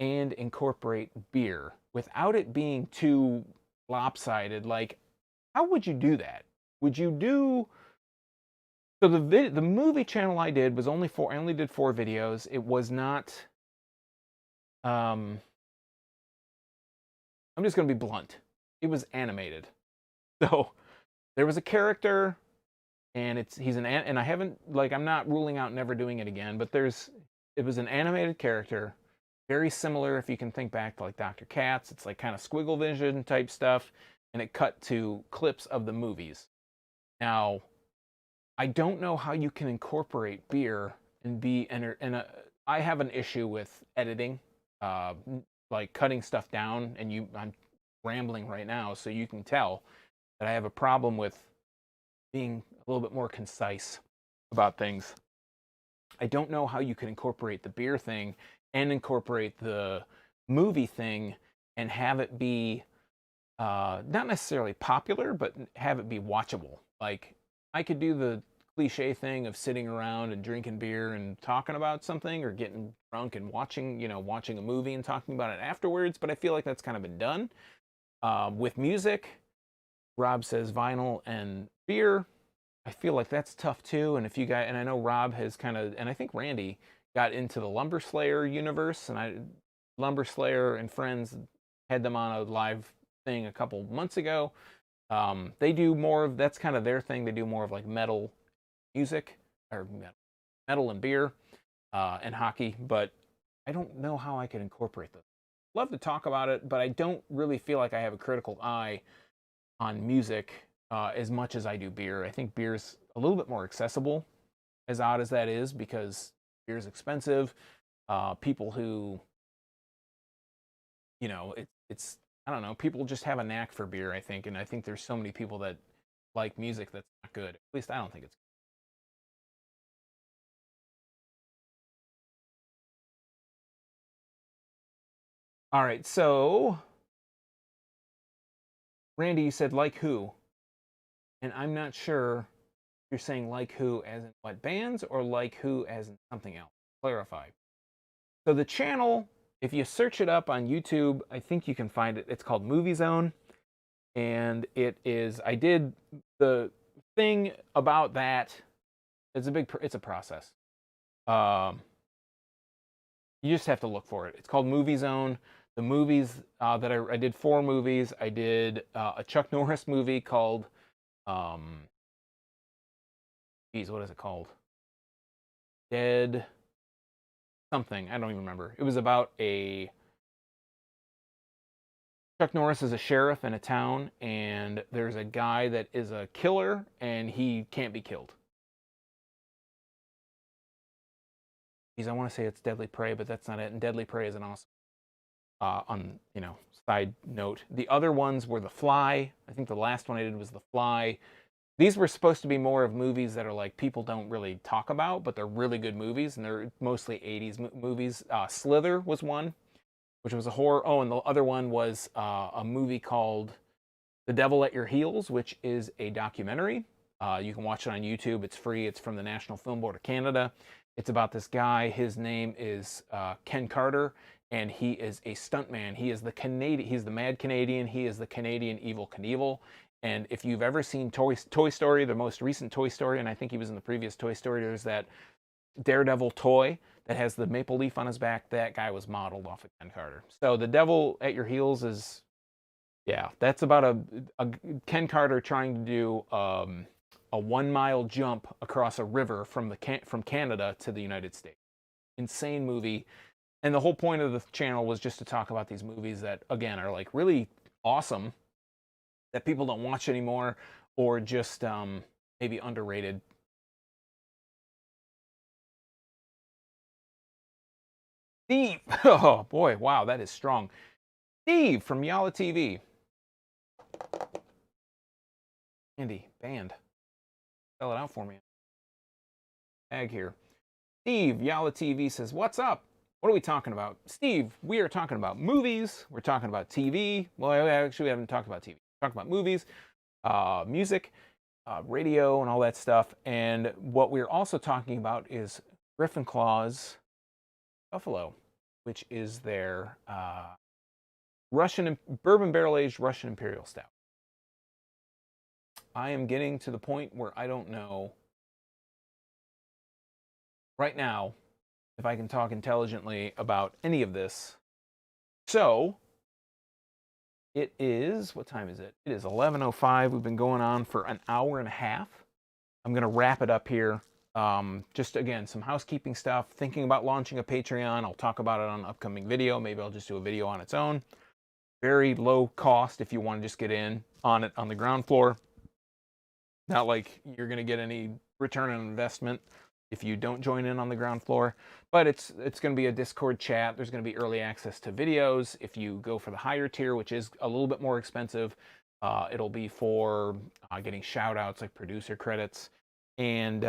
and incorporate beer without it being too lopsided, like how would you do that? Would you do so? The movie channel I did was only four. I only did 4 videos. It was not. Um, I'm just gonna be blunt. It was animated. So there was a character, and and I haven't like I'm not ruling out never doing it again, but it was an animated character, very similar if you can think back to like Dr. Katz. It's like kind of squiggle vision type stuff, and it cut to clips of the movies. Now, I don't know how you can incorporate beer and I have an issue with editing, uh, like cutting stuff down, and I'm rambling right now, so you can tell that I have a problem with being a little bit more concise about things. I don't know how you could incorporate the beer thing and incorporate the movie thing and have it be not necessarily popular, but have it be watchable. Like I could do the cliche thing of sitting around and drinking beer and talking about something, or getting drunk and watching a movie and talking about it afterwards. But I feel like that's kind of been done. With music, Rob says vinyl and beer. I feel like that's tough too. And if you guys, and I know Rob has and I think Randy got into the Lumber Slayer universe, and Lumber Slayer and friends had them on a live thing a couple months ago. They do more of, that's kind of their thing. They do more of like metal music, or metal and beer, and hockey, but I don't know how I could incorporate them. Love to talk about it, but I don't really feel like I have a critical eye on music as much as I do beer. I think beer's a little bit more accessible, as odd as that is, because beer's expensive. People who, it's I don't know, people just have a knack for beer, I think, and I think there's so many people that like music that's not good. At least I don't think it's good. All right, so Randy, you said like who? And I'm not sure if you're saying like who as in what bands, or like who as in something else. Clarify. So the channel, if you search it up on YouTube, I think you can find it. It's called Movie Zone, and I did the thing about that. It's a process. Um, you just have to look for it. It's called Movie Zone. the movies that I did 4 movies. I did a Chuck Norris movie called, geez, what is it called? Dead something. I don't even remember. It was about a Chuck Norris is a sheriff in a town, and there's a guy that is a killer, and he can't be killed. Geez, I want to say it's Deadly Prey, but that's not it. And Deadly Prey is an awesome. On side note, the other ones were The Fly. I think the last one I did was The Fly. These were supposed to be more of movies that are like people don't really talk about, but they're really good movies, and they're mostly 80s movies. Slither was one, which was a horror. Oh, and the other one was a movie called The Devil at Your Heels, which is a documentary. You can watch it on YouTube. It's free. It's from the National Film Board of Canada. It's about this guy. His name is Ken Carter, and he is a stuntman. He is the Canadian. He's the Mad Canadian. He is the Canadian Evel Knievel. And if you've ever seen Toy Story, the most recent Toy Story, and I think he was in the previous Toy Story, there's that Daredevil toy that has the maple leaf on his back. That guy was modeled off of Ken Carter. So The Devil at Your Heels is, yeah, that's about a Ken Carter trying to do a 1-mile jump across a river from Canada to the United States. Insane movie. And the whole point of the channel was just to talk about these movies that, again, are like really awesome, that people don't watch anymore, or just maybe underrated. Steve! Oh boy, wow, that is strong. Steve from Yala TV. Andy, band. Spell it out for me. Tag here. Steve, Yala TV says, what's up? What are we talking about? Steve, we are talking about movies. We're talking about TV. Well, actually, we haven't talked about TV. We're talking about movies, music, radio, and all that stuff. And what we're also talking about is Griffin Claw's Buffalo, which is their Bourbon Barrel Aged Russian Imperial Stout. I am getting to the point where I don't know right now if I can talk intelligently about any of this. So it is, what time is it? It is 11:05. We've been going on for an hour and a half. I'm going to wrap it up here. Just again, some housekeeping stuff. Thinking about launching a Patreon. I'll talk about it on an upcoming video. Maybe I'll just do a video on its own. Very low cost if you want to just get in on it on the ground floor. Not like you're going to get any return on investment if you don't join in on the ground floor, but it's going to be a Discord chat. There's going to be early access to videos. If you go for the higher tier, which is a little bit more expensive, it'll be for getting shout outs like producer credits, and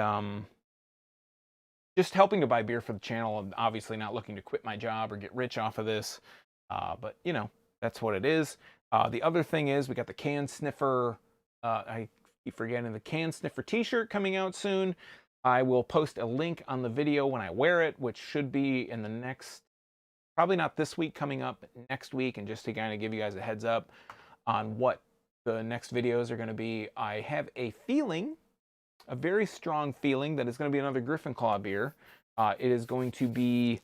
just helping to buy beer for the channel. I'm obviously not looking to quit my job or get rich off of this, but you know, that's what it is. The other thing is we got the Can Sniffer, I keep forgetting, the Can Sniffer t-shirt coming out soon. I will post a link on the video when I wear it, which should be in the next, probably not this week, coming up next week. And just to kind of give you guys a heads up on what the next videos are going to be, I have a feeling, a very strong feeling, that it's going to be another Griffin Claw beer. It is going to be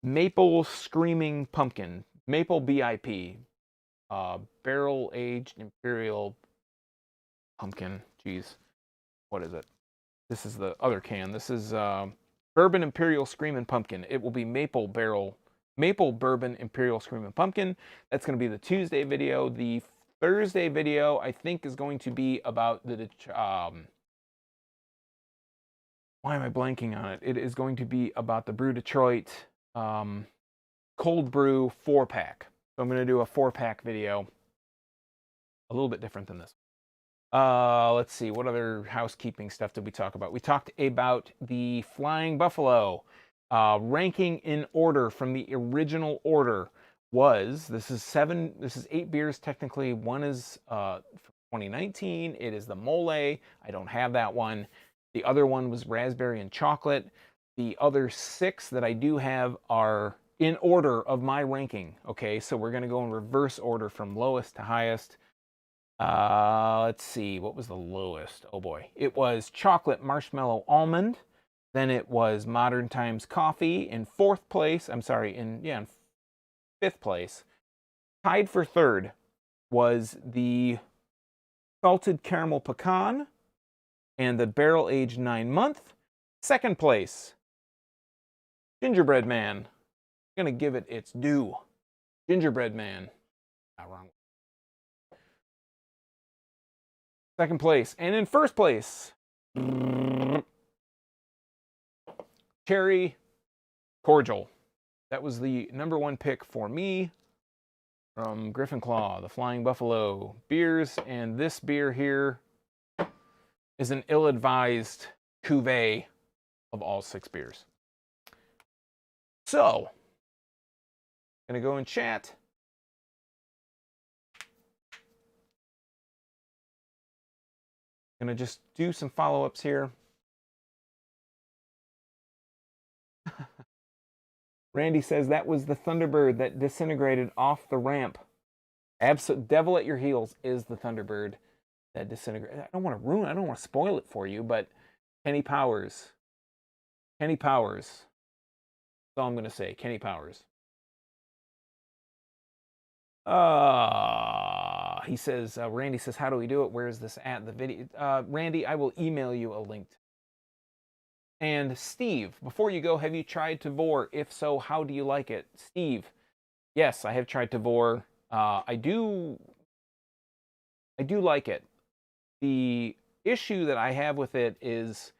Maple Screaming Pumpkin, Maple BIP, Barrel Aged Imperial Pumpkin. Jeez, what is it? This is the other can. This is Bourbon Imperial Screamin' Pumpkin. It will be Maple Bourbon Imperial Screamin' Pumpkin. That's going to be the Tuesday video. The Thursday video, I think, is going to be about the why am I blanking on it? It is going to be about the Brew Detroit cold brew 4-pack. So I'm going to do a 4-pack video, a little bit different than this. Let's see, what other housekeeping stuff did we talk about? We talked about the Flying Buffalo. Ranking in order from the original order was, this is 8 beers technically. One is from 2019. It is the Mole. I don't have that one. The other one was Raspberry and Chocolate. The other 6 that I do have are in order of my ranking. Okay, so we're going to go in reverse order from lowest to highest. Let's see, what was the lowest? Oh boy, it was Chocolate Marshmallow Almond. Then it was Modern Times Coffee in 4th place. I'm sorry, in 5th place. Tied for third was the Salted Caramel Pecan and the Barrel Aged 9-month. Second place, Gingerbread Man. I'm gonna give it its due. Gingerbread Man. Not wrong. Second place. And in first place, Cherry Cordial. That was the #1 pick for me from Griffin Claw, the Flying Buffalo beers. And this beer here is an ill-advised cuvee of all 6 beers. So, I'm going to go and chat. I'm going to just do some follow-ups here. Randy says that was the Thunderbird that disintegrated off the ramp. Devil at Your Heels is the Thunderbird that disintegrated. I don't want to spoil it for you, but Kenny Powers. Kenny Powers. That's all I'm going to say. Kenny Powers. He says, Randy says, how do we do it? Where is this at? The video. Randy, I will email you a link. And Steve, before you go, have you tried Tavour? If so, how do you like it? Steve, yes, I have tried Tavour. I do like it. The issue that I have with it is,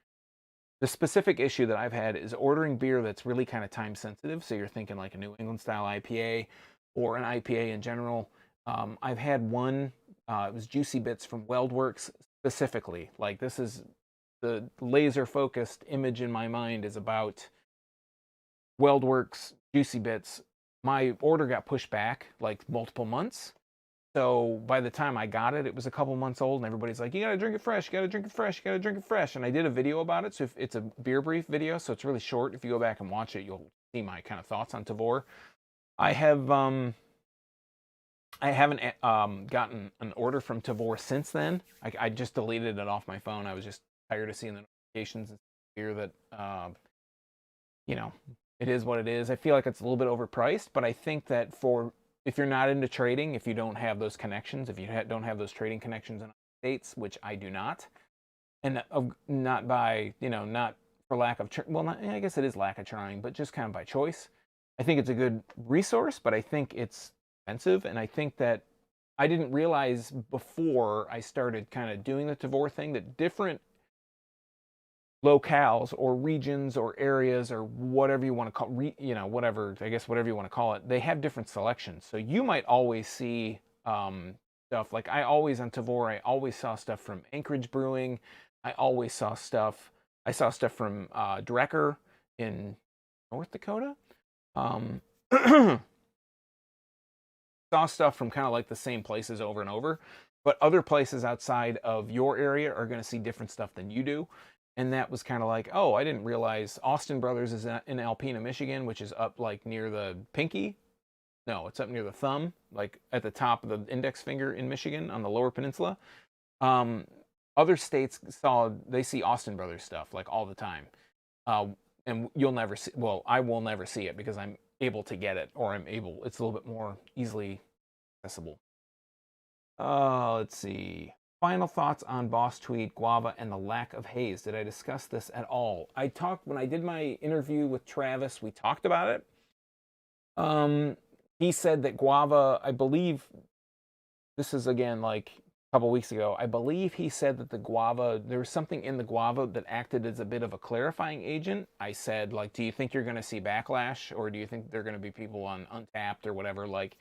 the specific issue that I've had is ordering beer that's really kind of time sensitive. So you're thinking like a New England style IPA or an IPA in general. I've had one, it was Juicy Bits from WeldWorks specifically. Like, this is the laser focused image in my mind is about WeldWorks Juicy Bits. My order got pushed back like multiple months. So by the time I got it, it was a couple months old, and everybody's like, you gotta drink it fresh, you gotta drink it fresh, you gotta drink it fresh. And I did a video about it, so if it's a beer brief video, so it's really short. If you go back and watch it, you'll see my kind of thoughts on Tavour. I haven't gotten an order from Tavour since then. I just deleted it off my phone. I was just tired of seeing the notifications and beer that, you know, it is what it is. I feel like it's a little bit overpriced, but I think that if you're not into trading, if you don't have those connections, if you don't have those trading connections in the States, which I do not, and not by, not for lack of, I guess it is lack of trying, but just kind of by choice. I think it's a good resource, but I think it's expensive, and I think that I didn't realize before I started kind of doing the Tavour thing that different locales or regions or areas or whatever you want to call, whatever you want to call it, they have different selections. So you might always see stuff like I saw stuff from Anchorage Brewing. I saw stuff from Drecker in North Dakota. Saw stuff from kind of like the same places over and over, but other places outside of your area are going to see different stuff than you do. And that was kind of like, oh, I didn't realize Austin Brothers is in Alpena, Michigan, which is up like near the pinky. No, it's up near the thumb, like at the top of the index finger in Michigan on the lower peninsula. Other states see Austin Brothers stuff like all the time. And you'll never see, I will never see it because I'm able to get it, or it's a little bit more easily accessible. Let's see. Final thoughts on Boss Tweed, Guava, and the lack of haze. Did I discuss this at all? When I did my interview with Travis, we talked about it. He said that Guava, I believe, this is again like a couple weeks ago, I believe he said that the Guava, there was something in the Guava that acted as a bit of a clarifying agent. I said, like, do you think you're going to see backlash, or do you think there are going to be people on Untapped or whatever, like,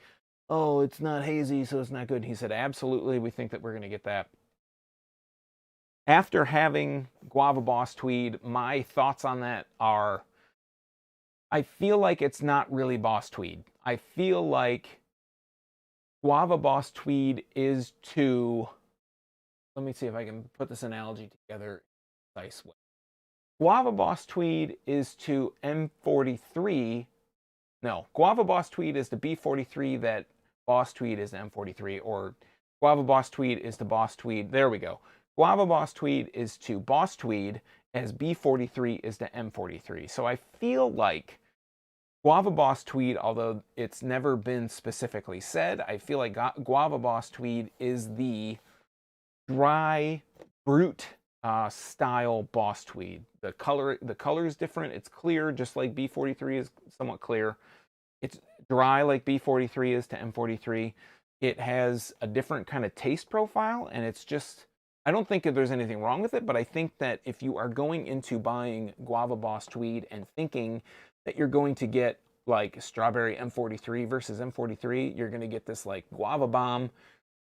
oh, it's not hazy, so it's not good? He said, absolutely, we think that we're going to get that. After having Guava Boss Tweed, my thoughts on that are, I feel like it's not really Boss Tweed. I feel like Guava Boss Tweed is to, let me see if I can put this analogy together in a nice way. Guava Boss Tweed is to M43, no, Guava Boss Tweed is to B43 that Boss Tweed is to M43, or Guava Boss Tweed is to Boss Tweed. There we go. Guava Boss Tweed is to Boss Tweed as B43 is to M43. So I feel like Guava Boss Tweed, although it's never been specifically said, I feel like Guava Boss Tweed is the dry, brute style Boss Tweed. The color is different. It's clear, just like B43 is somewhat clear. It's dry like B43 is to M43. It has a different kind of taste profile, and it's just, I don't think that there's anything wrong with it, but I think that if you are going into buying Guava Boss Tweed and thinking that you're going to get like strawberry M43 versus M43, you're going to get this like guava bomb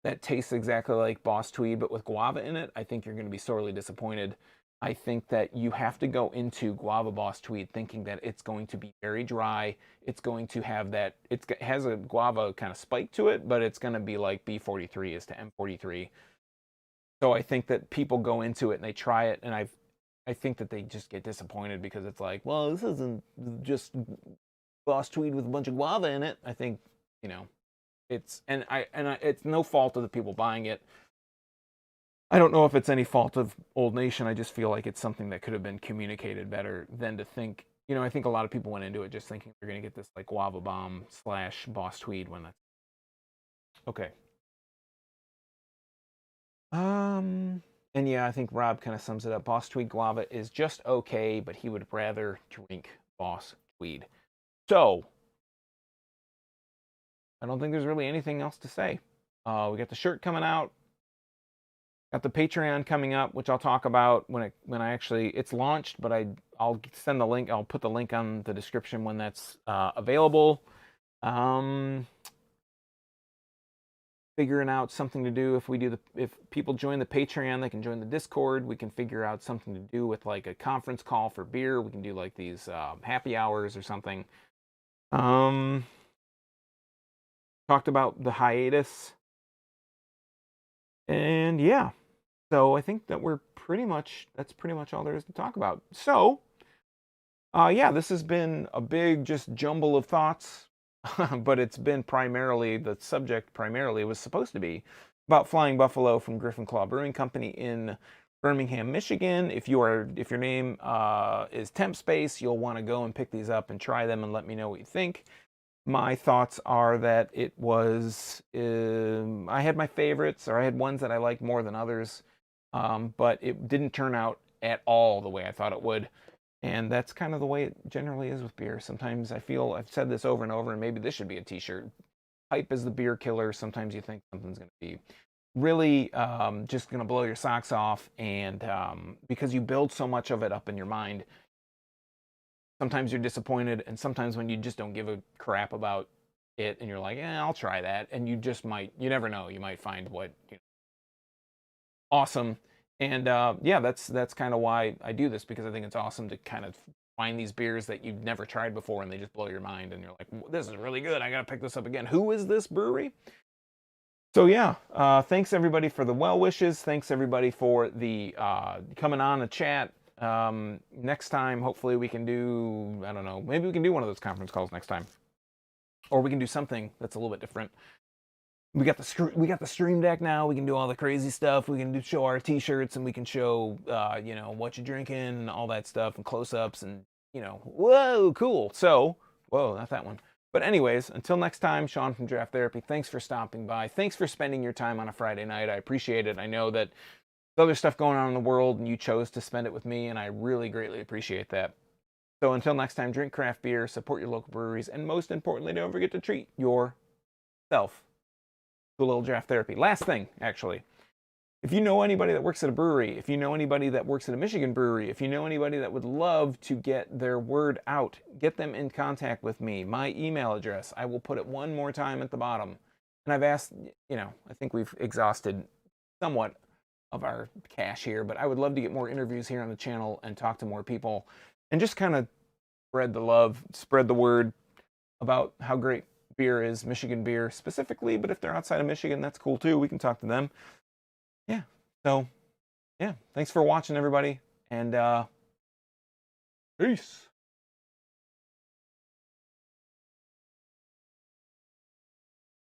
that tastes exactly like Boss Tweed, but with guava in it. I think you're going to be sorely disappointed. I think that you have to go into Guava Boss Tweed thinking that it's going to be very dry. It's going to have that, it has a guava kind of spike to it, but it's going to be like B43 is to M43. So I think that people go into it and they try it, and I think that they just get disappointed because it's like, well, this isn't just Boss Tweed with a bunch of guava in it. I think, you know, it's, it's no fault of the people buying it. I don't know if it's any fault of Old Nation. I just feel like it's something that could have been communicated better than to think, you know, I think a lot of people went into it just thinking they're going to get this like guava bomb / Boss Tweed when that's okay. And yeah, I think Rob kind of sums it up. Boss Tweed Guava is just okay, but he would rather drink Boss Tweed. So I don't think there's really anything else to say. We got the shirt coming out. Got the Patreon coming up, which I'll talk about when I actually, it's launched, but I'll send the link. I'll put the link on the description when that's available. Figuring out something to do if people join the Patreon, they can join the Discord. We can figure out something to do with like a conference call for beer. We can do like these happy hours or something. Talked about the hiatus. And yeah, so I think that that's pretty much all there is to talk about. So, yeah, this has been a big just jumble of thoughts, but it's been the subject primarily was supposed to be about Flying Buffalo from Griffin Claw Brewing Company in Birmingham, Michigan. If your name is Temp Space, you'll want to go and pick these up and try them and let me know what you think. My thoughts are that it was, I had my favorites, or I had ones that I liked more than others, but it didn't turn out at all the way I thought it would. And that's kind of the way it generally is with beer. Sometimes I feel, I've said this over and over, and maybe this should be a t-shirt. Hype is the beer killer. Sometimes you think something's going to be really just going to blow your socks off, and because you build so much of it up in your mind, sometimes you're disappointed, and sometimes when you just don't give a crap about it and you're like, I'll try that, and you never know, you might find what, awesome. And yeah, that's kind of why I do this, because I think it's awesome to kind of find these beers that you've never tried before and they just blow your mind and you're like, this is really good, I gotta pick this up again. Who is this brewery? So yeah, thanks everybody for the well wishes. Thanks everybody for the coming on the chat. Next time, hopefully we can do, I don't know, maybe we can do one of those conference calls next time, or we can do something that's a little bit different. We got the stream deck now. We can do all the crazy stuff. We can show our t-shirts, and we can show, what you're drinking and all that stuff, and close-ups, and, whoa, cool. So, whoa, not that one. But anyways, until next time, Sean from Draft Therapy, thanks for stopping by. Thanks for spending your time on a Friday night. I appreciate it. I know that there's other stuff going on in the world, and you chose to spend it with me, and I really greatly appreciate that. So until next time, drink craft beer, support your local breweries, and most importantly, don't forget to treat yourself to a little Draft Therapy. Last thing, actually. If you know anybody that works at a brewery, if you know anybody that works at a Michigan brewery, if you know anybody that would love to get their word out, get them in contact with me. My email address, I will put it one more time at the bottom. And I've asked, I think we've exhausted somewhat of our cash here, but I would love to get more interviews here on the channel and talk to more people and just kind of spread the love, spread the word about how great beer is, Michigan beer specifically, but if they're outside of Michigan, that's cool too. We can talk to them. Yeah. So, yeah. Thanks for watching, everybody. And peace.